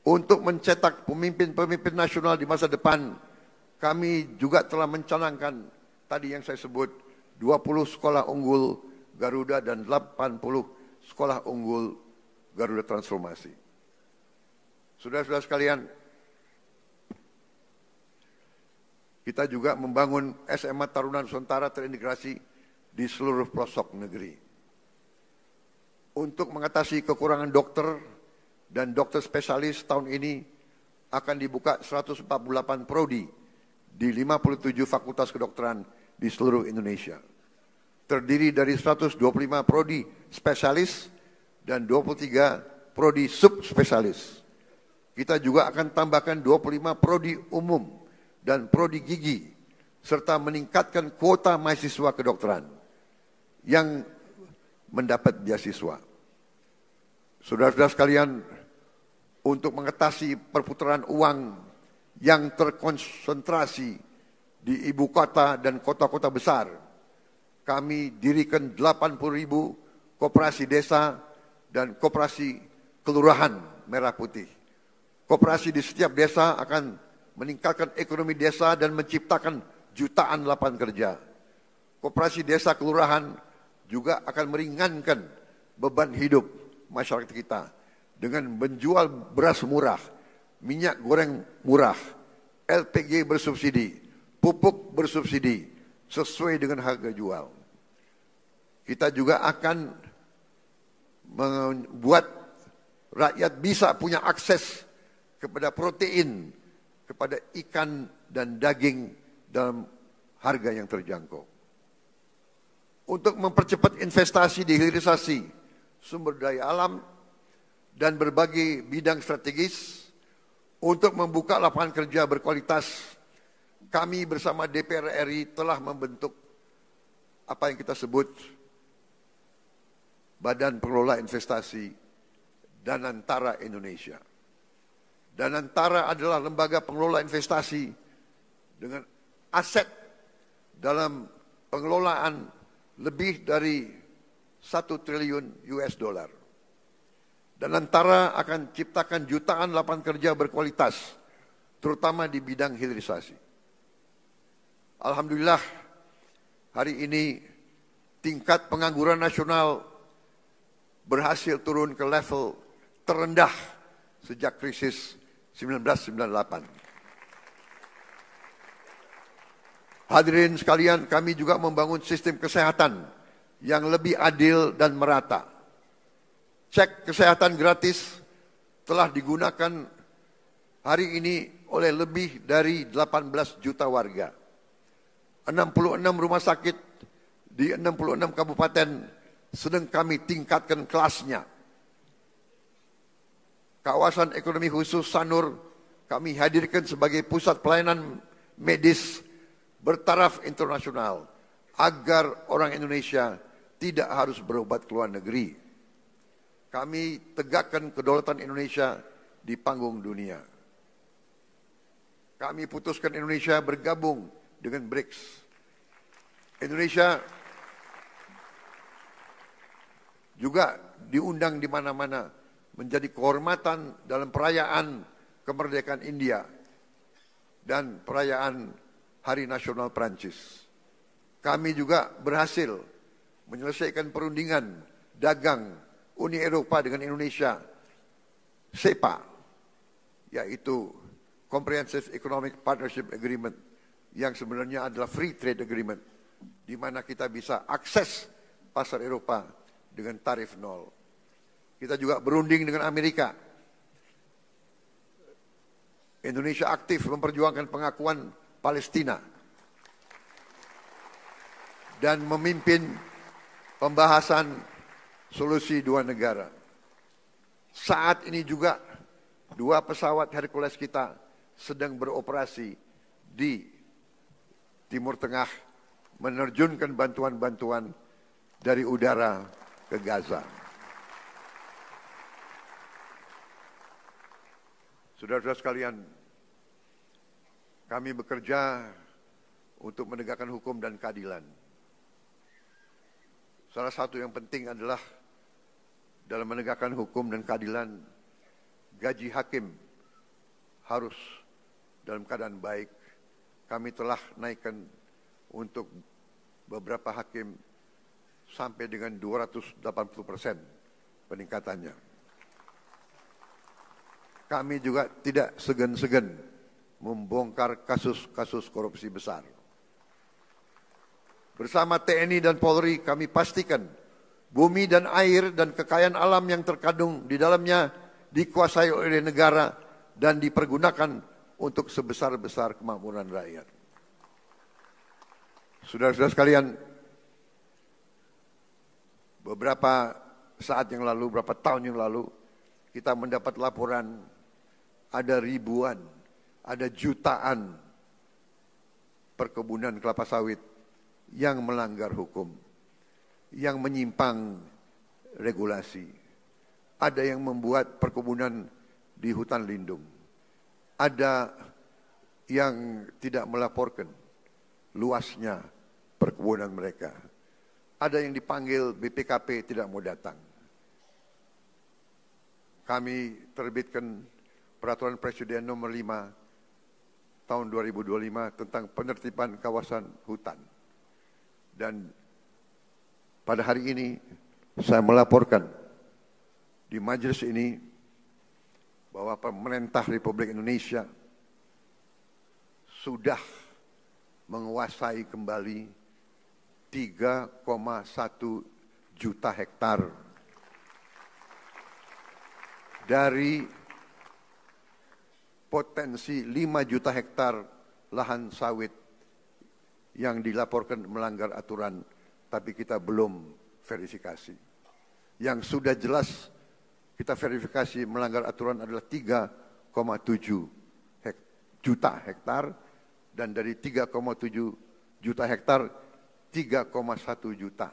Untuk mencetak pemimpin-pemimpin nasional di masa depan, kami juga telah mencanangkan tadi yang saya sebut 20 sekolah unggul Garuda dan 80 sekolah unggul Garuda Transformasi. Saudara-saudara sekalian, kita juga membangun SMA Taruna Nusantara terintegrasi di seluruh pelosok negeri. Untuk mengatasi kekurangan dokter dan dokter spesialis, tahun ini akan dibuka 148 prodi di 57 fakultas kedokteran di seluruh Indonesia. Terdiri dari 125 prodi spesialis dan 23 prodi subspesialis. Kita juga akan tambahkan 25 prodi umum dan prodi gigi, serta meningkatkan kuota mahasiswa kedokteran yang mendapat beasiswa. Saudara-saudara sekalian, untuk mengatasi perputaran uang yang terkonsentrasi di ibu kota dan kota-kota besar, kami dirikan 80.000 koperasi desa dan koperasi kelurahan merah putih. Koperasi di setiap desa akan meningkatkan ekonomi desa dan menciptakan jutaan lapangan kerja. Koperasi desa kelurahan juga akan meringankan beban hidup masyarakat kita dengan menjual beras murah, minyak goreng murah, LPG bersubsidi, pupuk bersubsidi sesuai dengan harga jual. Kita juga akan membuat rakyat bisa punya akses kepada protein, kepada ikan dan daging dalam harga yang terjangkau. Untuk mempercepat investasi di hilirisasi sumber daya alam dan berbagai bidang strategis, untuk membuka lapangan kerja berkualitas, kami bersama DPR RI telah membentuk apa yang kita sebut Badan Pengelola Investasi Danantara Indonesia. Danantara adalah lembaga pengelola investasi dengan aset dalam pengelolaan lebih dari 1 triliun US dollar. Danantara akan ciptakan jutaan lapangan kerja berkualitas, terutama di bidang hilirisasi. Alhamdulillah, hari ini tingkat pengangguran nasional berhasil turun ke level terendah sejak krisis 1998. Hadirin sekalian, kami juga membangun sistem kesehatan yang lebih adil dan merata. Cek kesehatan gratis telah digunakan hari ini oleh lebih dari 18 juta warga. 66 rumah sakit di 66 kabupaten sedang kami tingkatkan kelasnya. Kawasan ekonomi khusus Sanur kami hadirkan sebagai pusat pelayanan medis bertaraf internasional agar orang Indonesia tidak harus berobat ke luar negeri. Kami tegakkan kedaulatan Indonesia di panggung dunia. Kami putuskan Indonesia bergabung dengan BRICS. Indonesia juga diundang di mana-mana menjadi kehormatan dalam perayaan kemerdekaan India dan perayaan Hari Nasional Prancis. Kami juga berhasil menyelesaikan perundingan dagang Uni Eropa dengan Indonesia, CEPA, yaitu Comprehensive Economic Partnership Agreement, yang sebenarnya adalah Free Trade Agreement, di mana kita bisa akses pasar Eropa dengan tarif nol. Kita juga berunding dengan Amerika. Indonesia aktif memperjuangkan pengakuan Palestina dan memimpin pembahasan solusi dua negara. Saat ini juga 2 pesawat Hercules kita sedang beroperasi di Timur Tengah, menerjunkan bantuan-bantuan dari udara ke Gaza. Saudara-saudara sekalian, kami bekerja untuk menegakkan hukum dan keadilan. Salah satu yang penting adalah dalam menegakkan hukum dan keadilan, gaji hakim harus dalam keadaan baik. Kami telah naikkan untuk beberapa hakim sampai dengan 280% peningkatannya. Kami juga tidak segan-segan membongkar kasus-kasus korupsi besar. Bersama TNI dan Polri kami pastikan bumi dan air dan kekayaan alam yang terkandung di dalamnya dikuasai oleh negara dan dipergunakan untuk sebesar-besar kemakmuran rakyat. Saudara-saudara sekalian, beberapa saat yang lalu, beberapa tahun yang lalu, kita mendapat laporan ada ribuan, ada jutaan perkebunan kelapa sawit yang melanggar hukum, yang menyimpang regulasi. Ada yang membuat perkebunan di hutan lindung. Ada yang tidak melaporkan luasnya perkebunan mereka. Ada yang dipanggil BPKP tidak mau datang. Kami terbitkan Peraturan Presiden Nomor 5 tahun 2025 tentang penertiban kawasan hutan. Dan pada hari ini saya melaporkan di majelis ini bahwa pemerintah Republik Indonesia sudah menguasai kembali 3,1 juta hektar dari potensi 5 juta hektar lahan sawit yang dilaporkan melanggar aturan, tapi kita belum verifikasi. Yang sudah jelas kita verifikasi melanggar aturan adalah 3,7 juta hektar, dan dari 3,7 juta hektar, 3,1 juta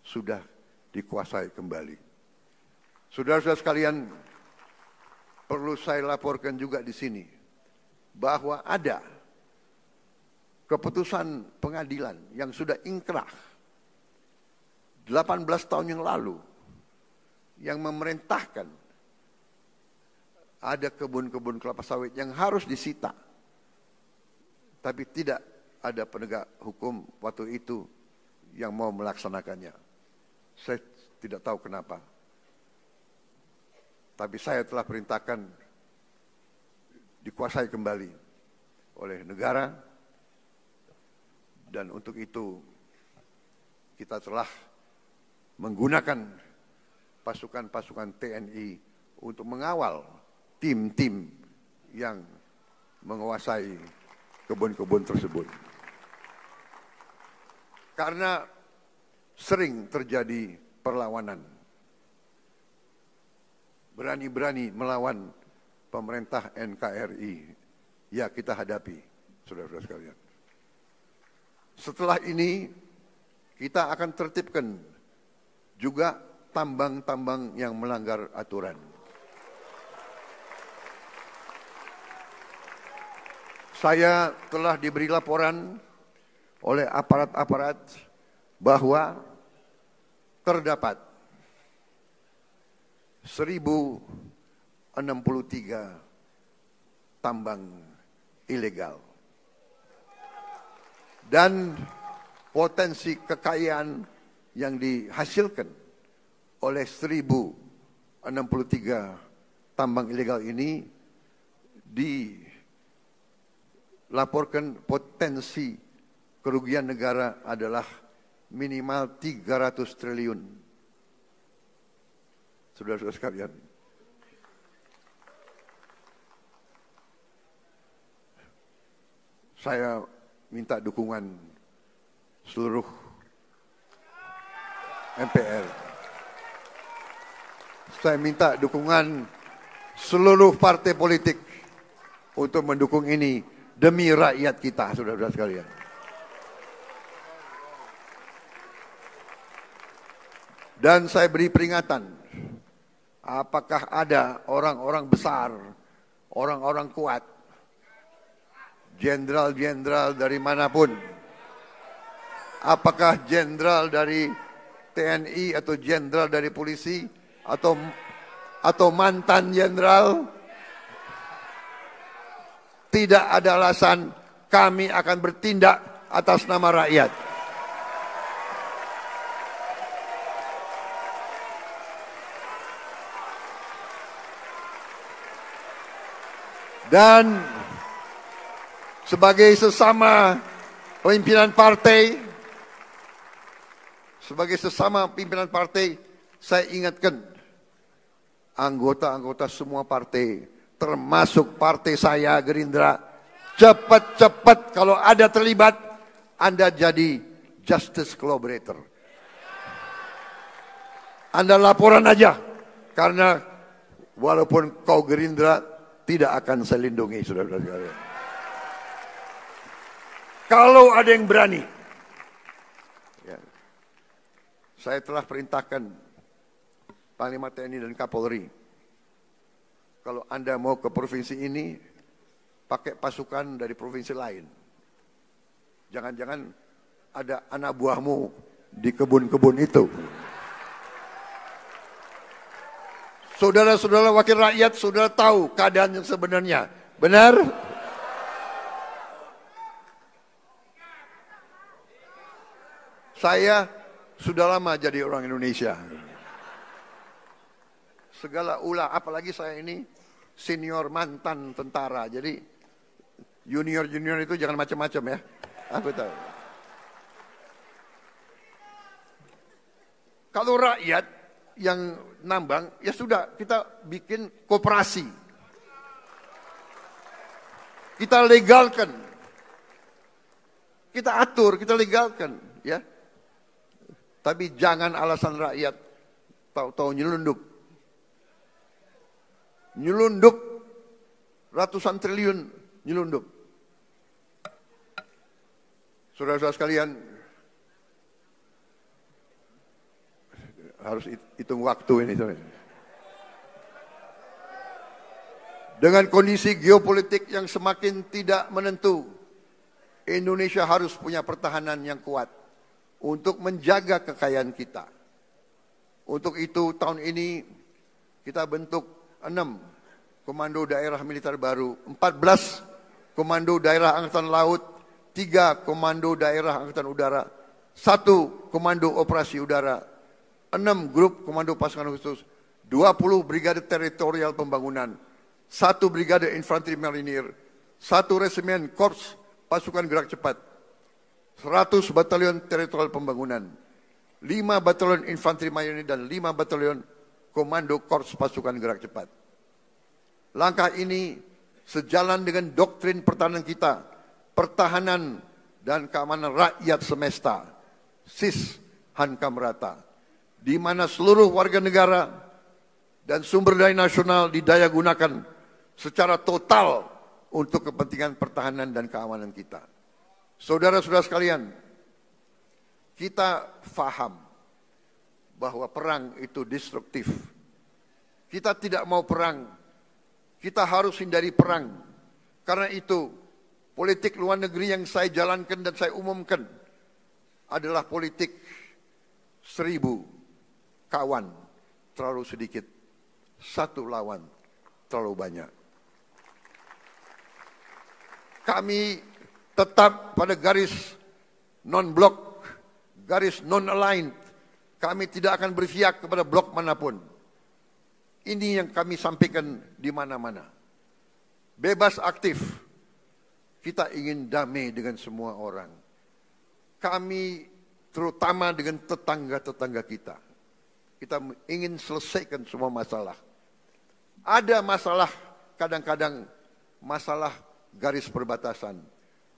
sudah dikuasai kembali. Saudara-saudara sekalian, perlu saya laporkan juga di sini bahwa ada keputusan pengadilan yang sudah ingkrah 18 tahun yang lalu yang memerintahkan ada kebun-kebun kelapa sawit yang harus disita, tapi tidak ada penegak hukum waktu itu yang mau melaksanakannya. Saya tidak tahu kenapa. Tapi saya telah perintahkan dikuasai kembali oleh negara, dan untuk itu kita telah menggunakan pasukan-pasukan TNI untuk mengawal tim-tim yang menguasai kebun-kebun tersebut. Karena sering terjadi perlawanan, berani-berani melawan pemerintah NKRI, ya kita hadapi, saudara-saudara sekalian. Setelah ini kita akan tertibkan juga tambang-tambang yang melanggar aturan. Saya telah diberi laporan oleh aparat-aparat bahwa terdapat 1063 tambang ilegal. Dan potensi kekayaan yang dihasilkan oleh 1063 tambang ilegal ini dilaporkan potensi kerugian negara adalah minimal 300 triliun. Saudara-saudara sekalian, saya minta dukungan seluruh MPR. Saya minta dukungan seluruh partai politik untuk mendukung ini demi rakyat kita, saudara-saudara sekalian. Dan saya beri peringatan, apakah ada orang-orang besar, orang-orang kuat, jenderal-jenderal dari manapun, apakah jenderal dari TNI atau jenderal dari polisi atau mantan jenderal, tidak ada alasan kami akan bertindak atas nama rakyat. Dan sebagai sesama pimpinan partai, saya ingatkan anggota-anggota semua partai, termasuk partai saya Gerindra, cepat-cepat kalau ada terlibat, Anda jadi justice collaborator. Anda laporan aja, karena walaupun kau Gerindra, tidak akan saya lindungi, saudara-saudara. Kalau ada yang berani, ya, saya telah perintahkan Panglima TNI dan Kapolri, kalau Anda mau ke provinsi ini, pakai pasukan dari provinsi lain. Jangan-jangan ada anak buahmu di kebun-kebun itu. Saudara-saudara wakil rakyat, saudara tahu keadaan yang sebenarnya. Benar? Saya sudah lama jadi orang Indonesia. Segala ulah, apalagi saya ini senior mantan tentara. Jadi junior-junior itu jangan macam-macam ya. Aku tahu. Kalau rakyat yang nambang, ya sudah kita bikin koperasi. Kita legalkan. Kita atur, kita legalkan, ya. Tapi jangan alasan rakyat tahu-tahu nyelundup. Nyelundup ratusan triliun nyelundup. Saudara-saudara sekalian, harus hitung waktu ini. Dengan kondisi geopolitik yang semakin tidak menentu, Indonesia harus punya pertahanan yang kuat untuk menjaga kekayaan kita. Untuk itu tahun ini kita bentuk 6 komando daerah militer baru, 14 komando daerah angkatan laut, 3 komando daerah angkatan udara, 1 komando operasi udara, 6 grup komando pasukan khusus, 20 brigade teritorial pembangunan, 1 brigade infanteri marinir, 1 resimen korps pasukan gerak cepat, 100 batalion teritorial pembangunan, 5 batalion infanteri marinir dan 5 batalion komando korps pasukan gerak cepat. Langkah ini sejalan dengan doktrin pertahanan kita, pertahanan dan keamanan rakyat semesta, SIS Hankam Rata, di mana seluruh warga negara dan sumber daya nasional didaya gunakan secara total untuk kepentingan pertahanan dan keamanan kita. Saudara-saudara sekalian, kita faham bahwa perang itu destruktif. Kita tidak mau perang. Kita harus hindari perang. Karena itu, politik luar negeri yang saya jalankan dan saya umumkan adalah politik 1000 kawan terlalu sedikit, 1 lawan terlalu banyak. Kami tetap pada garis non-blok, garis non-aligned. Kami tidak akan berpihak kepada blok manapun. Ini yang kami sampaikan di mana-mana. Bebas aktif. Kita ingin damai dengan semua orang. Kami terutama dengan tetangga-tetangga kita. Kita ingin selesaikan semua masalah. Ada masalah, kadang-kadang masalah garis perbatasan.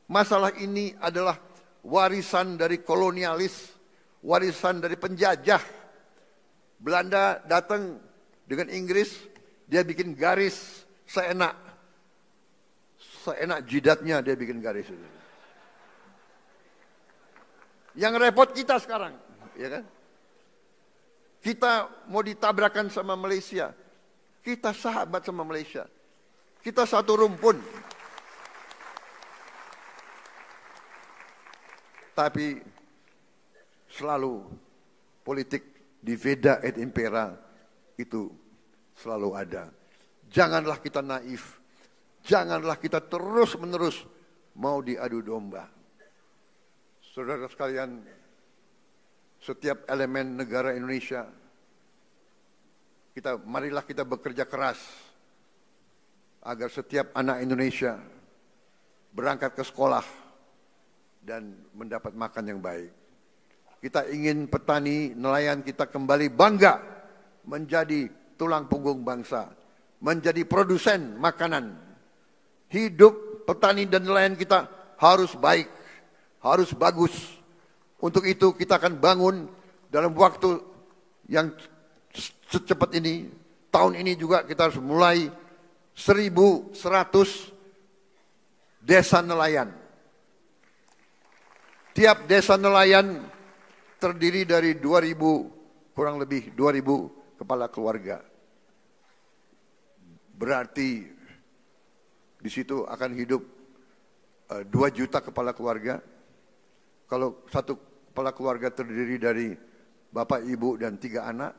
Masalah ini adalah warisan dari kolonialis, warisan dari penjajah. Belanda datang dengan Inggris, dia bikin garis seenak jidatnya, dia bikin garis. Yang repot kita sekarang, ya kan? Kita mau ditabrakan sama Malaysia. Kita sahabat sama Malaysia. Kita satu rumpun. Tapi selalu politik divida et impera itu selalu ada. Janganlah kita naif. Janganlah kita terus-menerus mau diadu domba. Saudara sekalian, setiap elemen negara Indonesia, marilah kita bekerja keras agar setiap anak Indonesia berangkat ke sekolah dan mendapat makan yang baik. Kita ingin petani, nelayan kita kembali bangga menjadi tulang punggung bangsa, menjadi produsen makanan. Hidup petani dan nelayan kita harus baik, harus bagus. Untuk itu kita akan bangun dalam waktu yang secepat ini. Tahun ini juga kita harus mulai 1.100 desa nelayan. Tiap desa nelayan terdiri dari 2.000, kurang lebih 2.000 kepala keluarga. Berarti di situ akan hidup 2 juta kepala keluarga. Kalau satu kepala keluarga terdiri dari bapak, ibu, dan 3 anak,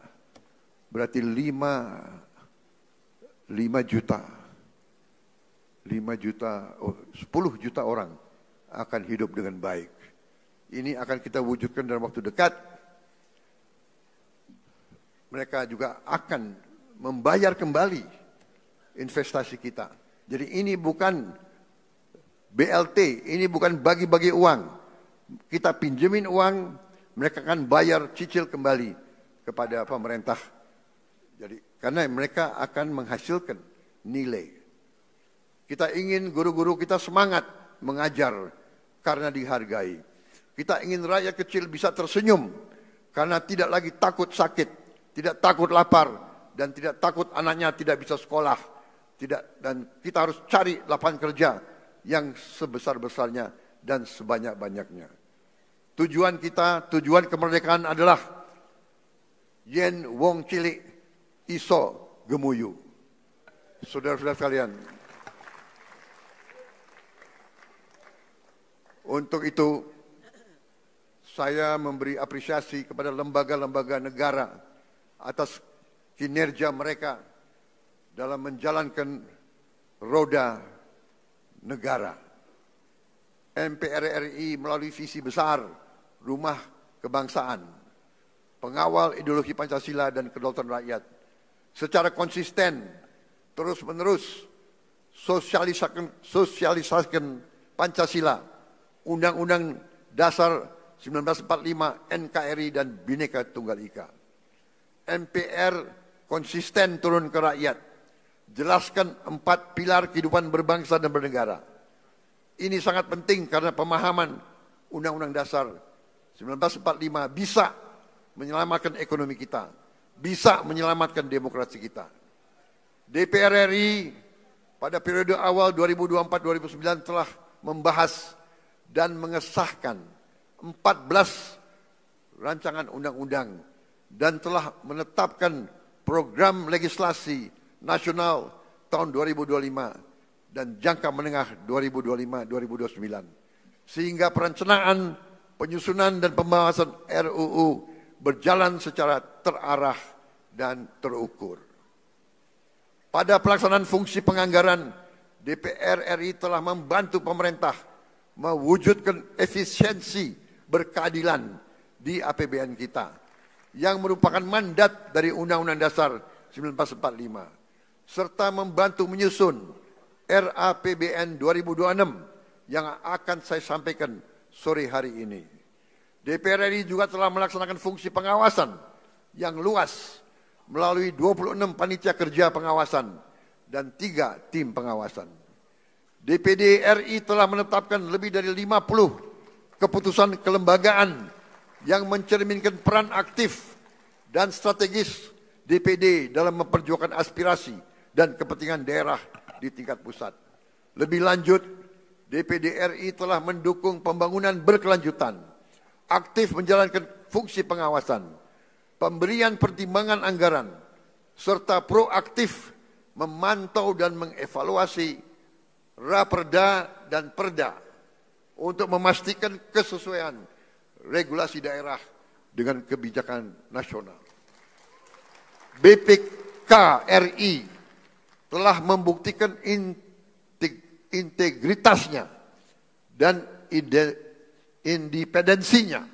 berarti 5 juta. 10 juta orang akan hidup dengan baik. Ini akan kita wujudkan dalam waktu dekat. Mereka juga akan membayar kembali investasi kita. Jadi ini bukan BLT, ini bukan bagi-bagi uang. Kita pinjemin uang, mereka akan bayar cicil kembali kepada pemerintah. Jadi karena mereka akan menghasilkan nilai. Kita ingin guru-guru kita semangat mengajar karena dihargai. Kita ingin rakyat kecil bisa tersenyum karena tidak lagi takut sakit, tidak takut lapar, dan tidak takut anaknya tidak bisa sekolah. Dan kita harus cari lapangan kerja yang sebesar-besarnya dan sebanyak-banyaknya. Tujuan kita, tujuan kemerdekaan adalah yen wong cilik iso gemuyu. Saudara-saudara sekalian, untuk itu saya memberi apresiasi kepada lembaga-lembaga negara atas kinerja mereka dalam menjalankan roda negara. MPR RI melalui visi besar Rumah Kebangsaan, pengawal ideologi Pancasila dan kedaulatan rakyat, secara konsisten terus-menerus sosialisasikan Pancasila, Undang-Undang Dasar 1945, NKRI, dan Bhinneka Tunggal Ika. MPR konsisten turun ke rakyat, jelaskan 4 pilar kehidupan berbangsa dan bernegara. Ini sangat penting karena pemahaman Undang-Undang Dasar 1945 bisa menyelamatkan ekonomi kita, bisa menyelamatkan demokrasi kita. DPR RI pada periode awal 2024-2029 telah membahas dan mengesahkan 14 rancangan undang-undang dan telah menetapkan program legislasi nasional tahun 2025 dan jangka menengah 2025-2029. Sehingga perencanaan, penyusunan dan pembahasan RUU berjalan secara terarah dan terukur. Pada pelaksanaan fungsi penganggaran, DPR RI telah membantu pemerintah mewujudkan efisiensi berkeadilan di APBN kita yang merupakan mandat dari Undang-Undang Dasar 1945 serta membantu menyusun RAPBN 2026 yang akan saya sampaikan sore hari ini. DPR RI juga telah melaksanakan fungsi pengawasan yang luas melalui 26 panitia kerja pengawasan dan 3 tim pengawasan. DPD RI telah menetapkan lebih dari 50 keputusan kelembagaan yang mencerminkan peran aktif dan strategis DPD dalam memperjuangkan aspirasi dan kepentingan daerah di tingkat pusat. Lebih lanjut, DPD RI telah mendukung pembangunan berkelanjutan, aktif menjalankan fungsi pengawasan, pemberian pertimbangan anggaran, serta proaktif memantau dan mengevaluasi Raperda dan Perda untuk memastikan kesesuaian regulasi daerah dengan kebijakan nasional. BPK RI telah membuktikan integritasnya dan independensinya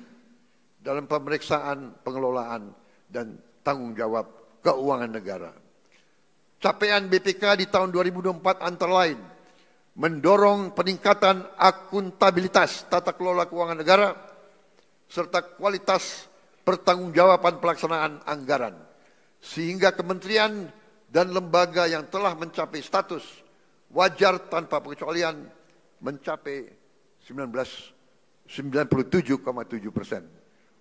dalam pemeriksaan pengelolaan dan tanggung jawab keuangan negara. Capaian BPK di tahun 2024 antara lain mendorong peningkatan akuntabilitas tata kelola keuangan negara serta kualitas pertanggungjawaban pelaksanaan anggaran, sehingga kementerian dan lembaga yang telah mencapai status wajar tanpa pengecualian mencapai 97,7%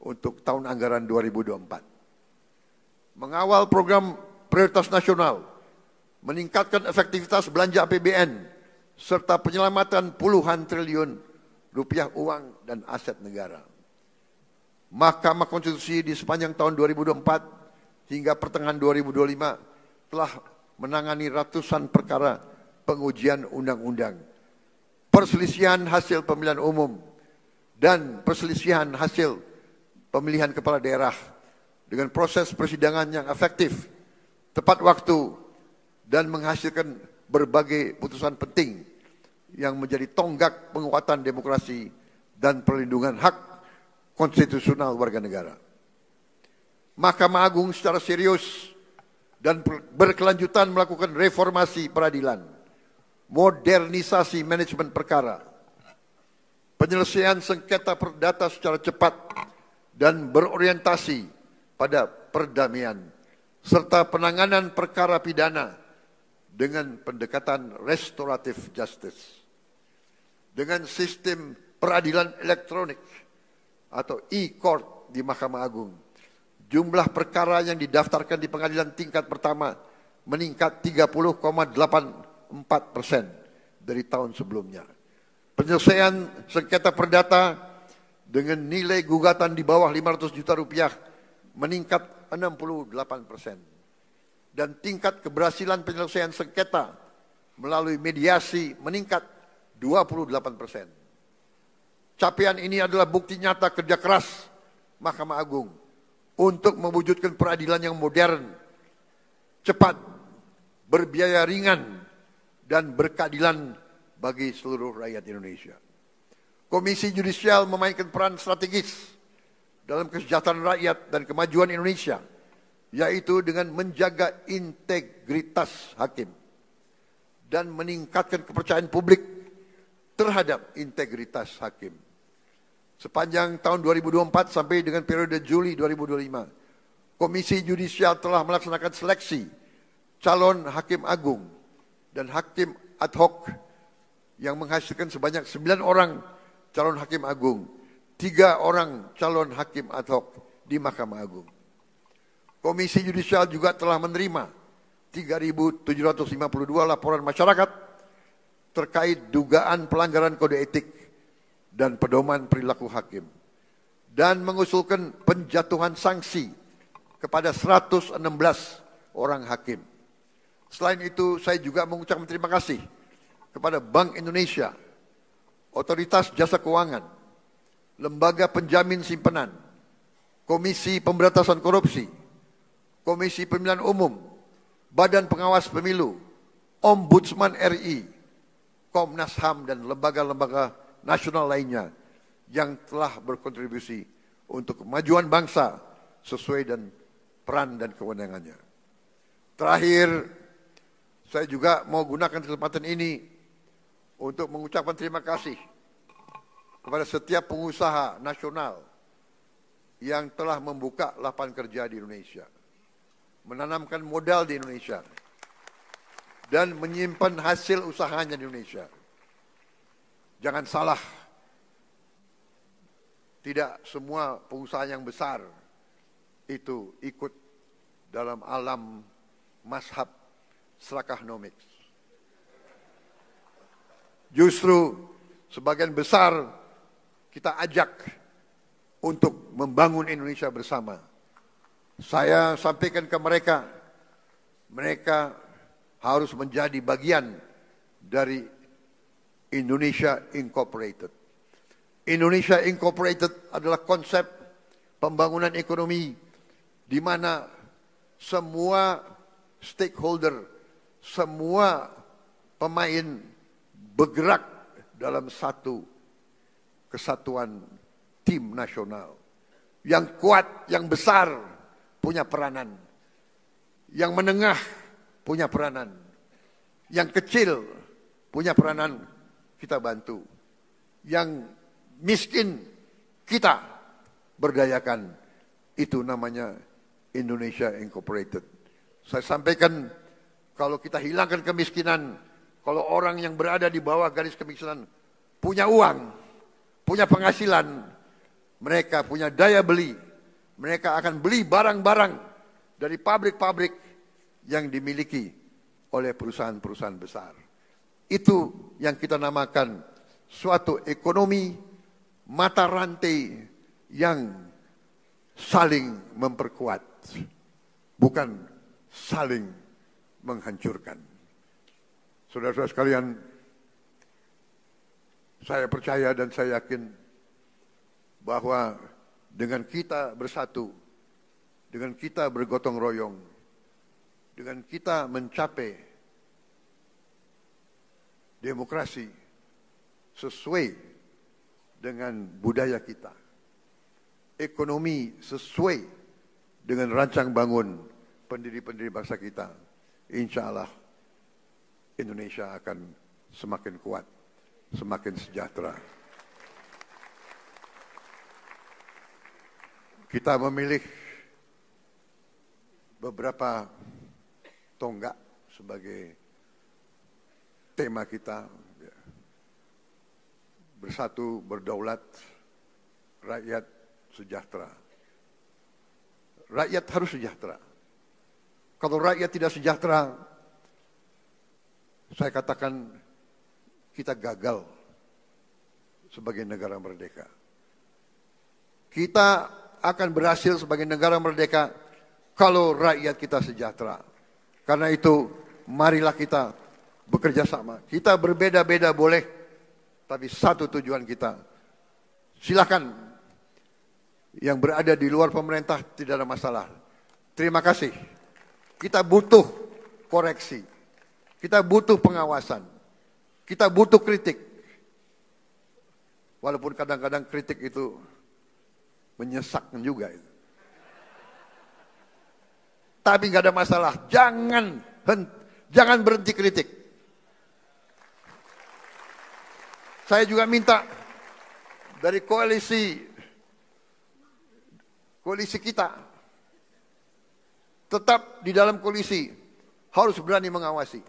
untuk tahun anggaran 2024. Mengawal program prioritas nasional, meningkatkan efektivitas belanja APBN, serta penyelamatan puluhan triliun rupiah uang dan aset negara. Mahkamah Konstitusi di sepanjang tahun 2024 hingga pertengahan 2025 telah menangani ratusan perkara pengujian undang-undang, perselisihan hasil pemilihan umum, dan perselisihan hasil pemilihan kepala daerah dengan proses persidangan yang efektif, tepat waktu, dan menghasilkan berbagai putusan penting yang menjadi tonggak penguatan demokrasi dan perlindungan hak konstitusional warga negara. Mahkamah Agung secara serius dan berkelanjutan melakukan reformasi peradilan, modernisasi manajemen perkara, penyelesaian sengketa perdata secara cepat dan berorientasi pada perdamaian, serta penanganan perkara pidana dengan pendekatan restoratif justice. Dengan sistem peradilan elektronik atau e-court di Mahkamah Agung, jumlah perkara yang didaftarkan di pengadilan tingkat pertama meningkat 30,84% dari tahun sebelumnya. Penyelesaian sengketa perdata dengan nilai gugatan di bawah 500 juta rupiah meningkat 68%. Dan tingkat keberhasilan penyelesaian sengketa melalui mediasi meningkat 28%. Capaian ini adalah bukti nyata kerja keras Mahkamah Agung untuk mewujudkan peradilan yang modern, cepat, berbiaya ringan, dan berkeadilan bagi seluruh rakyat Indonesia. Komisi Yudisial memainkan peran strategis dalam kesejahteraan rakyat dan kemajuan Indonesia, yaitu dengan menjaga integritas hakim dan meningkatkan kepercayaan publik terhadap integritas hakim. Sepanjang tahun 2024 sampai dengan periode Juli 2025, Komisi Yudisial telah melaksanakan seleksi calon hakim agung dan hakim ad hoc yang menghasilkan sebanyak 9 orang calon hakim agung, 3 orang calon hakim ad hoc di Mahkamah Agung. Komisi Yudisial juga telah menerima 3.752 laporan masyarakat terkait dugaan pelanggaran kode etik dan pedoman perilaku hakim, dan mengusulkan penjatuhan sanksi kepada 116 orang hakim. Selain itu, saya juga mengucapkan terima kasih kepada Bank Indonesia, Otoritas Jasa Keuangan, Lembaga Penjamin Simpanan, Komisi Pemberantasan Korupsi, Komisi Pemilihan Umum, Badan Pengawas Pemilu, Ombudsman RI, Komnas HAM, dan lembaga-lembaga nasional lainnya yang telah berkontribusi untuk kemajuan bangsa sesuai dan peran dan kewenangannya. Terakhir, saya juga mau gunakan kesempatan ini untuk mengucapkan terima kasih kepada setiap pengusaha nasional yang telah membuka lapangan kerja di Indonesia, menanamkan modal di Indonesia, dan menyimpan hasil usahanya di Indonesia. Jangan salah, tidak semua pengusaha yang besar itu ikut dalam alam mazhab Slakahnomics. Justru sebagian besar kita ajak untuk membangun Indonesia bersama. Saya sampaikan ke mereka, mereka harus menjadi bagian dari Indonesia Incorporated. Indonesia Incorporated adalah konsep pembangunan ekonomi di mana semua stakeholder, semua pemain bergerak dalam satu kesatuan tim nasional. Yang kuat, yang besar punya peranan. Yang menengah punya peranan. Yang kecil punya peranan, kita bantu. Yang miskin kita berdayakan. Itu namanya Indonesia Incorporated. Saya sampaikan, kalau kita hilangkan kemiskinan, kalau orang yang berada di bawah garis kemiskinan punya uang, punya penghasilan, mereka punya daya beli, mereka akan beli barang-barang dari pabrik-pabrik yang dimiliki oleh perusahaan-perusahaan besar. Itu yang kita namakan suatu ekonomi mata rantai yang saling memperkuat, bukan saling menghancurkan. Saudara-saudara sekalian, saya percaya dan saya yakin bahwa dengan kita bersatu, dengan kita bergotong royong, dengan kita mencapai demokrasi sesuai dengan budaya kita, ekonomi sesuai dengan rancang bangun pendiri-pendiri bangsa kita, insya Allah Indonesia akan semakin kuat, semakin sejahtera. Kita memilih beberapa tonggak sebagai tema kita. Bersatu, berdaulat, rakyat sejahtera. Rakyat harus sejahtera. Kalau rakyat tidak sejahtera, saya katakan kita gagal sebagai negara merdeka. Kita akan berhasil sebagai negara merdeka kalau rakyat kita sejahtera. Karena itu, marilah kita bekerja sama. Kita berbeda-beda boleh, tapi satu tujuan kita. Silakan yang berada di luar pemerintah tidak ada masalah. Terima kasih. Kita butuh koreksi. Kita butuh pengawasan. Kita butuh kritik. Walaupun kadang-kadang kritik itu menyesakkan juga. Tapi nggak ada masalah. Jangan berhenti kritik. Saya juga minta dari koalisi kita tetap di dalam koalisi harus berani mengawasi,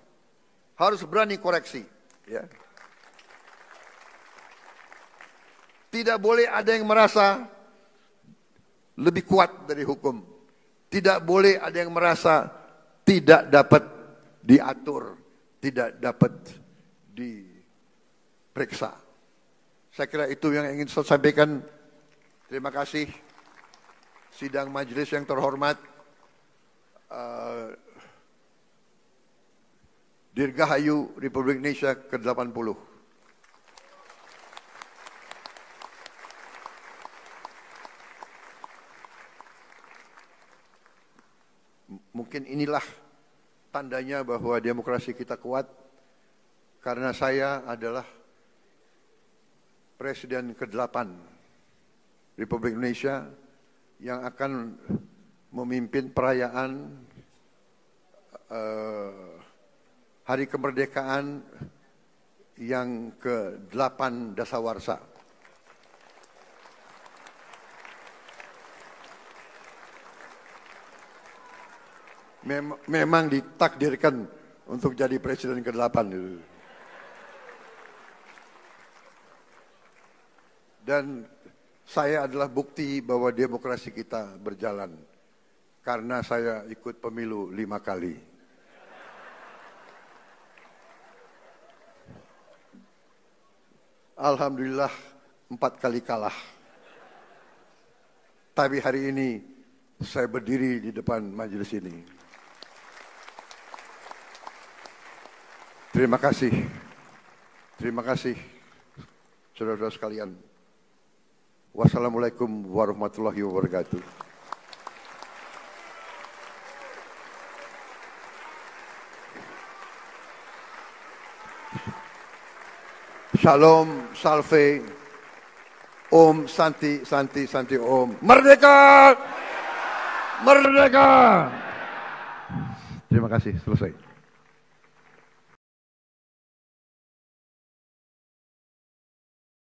harus berani koreksi. Ya. Tidak boleh ada yang merasa lebih kuat dari hukum. Tidak boleh ada yang merasa tidak dapat diatur, tidak dapat diperiksa. Saya kira itu yang ingin saya sampaikan. Terima kasih sidang majelis yang terhormat. Dirgahayu Republik Indonesia ke-80. Mungkin inilah tandanya bahwa demokrasi kita kuat, karena saya adalah Presiden ke-8 Republik Indonesia yang akan memimpin perayaan Hari Kemerdekaan yang ke-8 dasawarsa. Memang ditakdirkan untuk jadi presiden ke-8. Dan saya adalah bukti bahwa demokrasi kita berjalan, karena saya ikut pemilu 5 kali. Alhamdulillah 4 kali kalah. Tapi hari ini saya berdiri di depan majelis ini. Terima kasih. Terima kasih saudara-saudara sekalian. Wassalamualaikum warahmatullahi wabarakatuh. Shalom, salve, Om, Santi, Santi, Santi, Om. Merdeka! Merdeka! Terima kasih, selesai.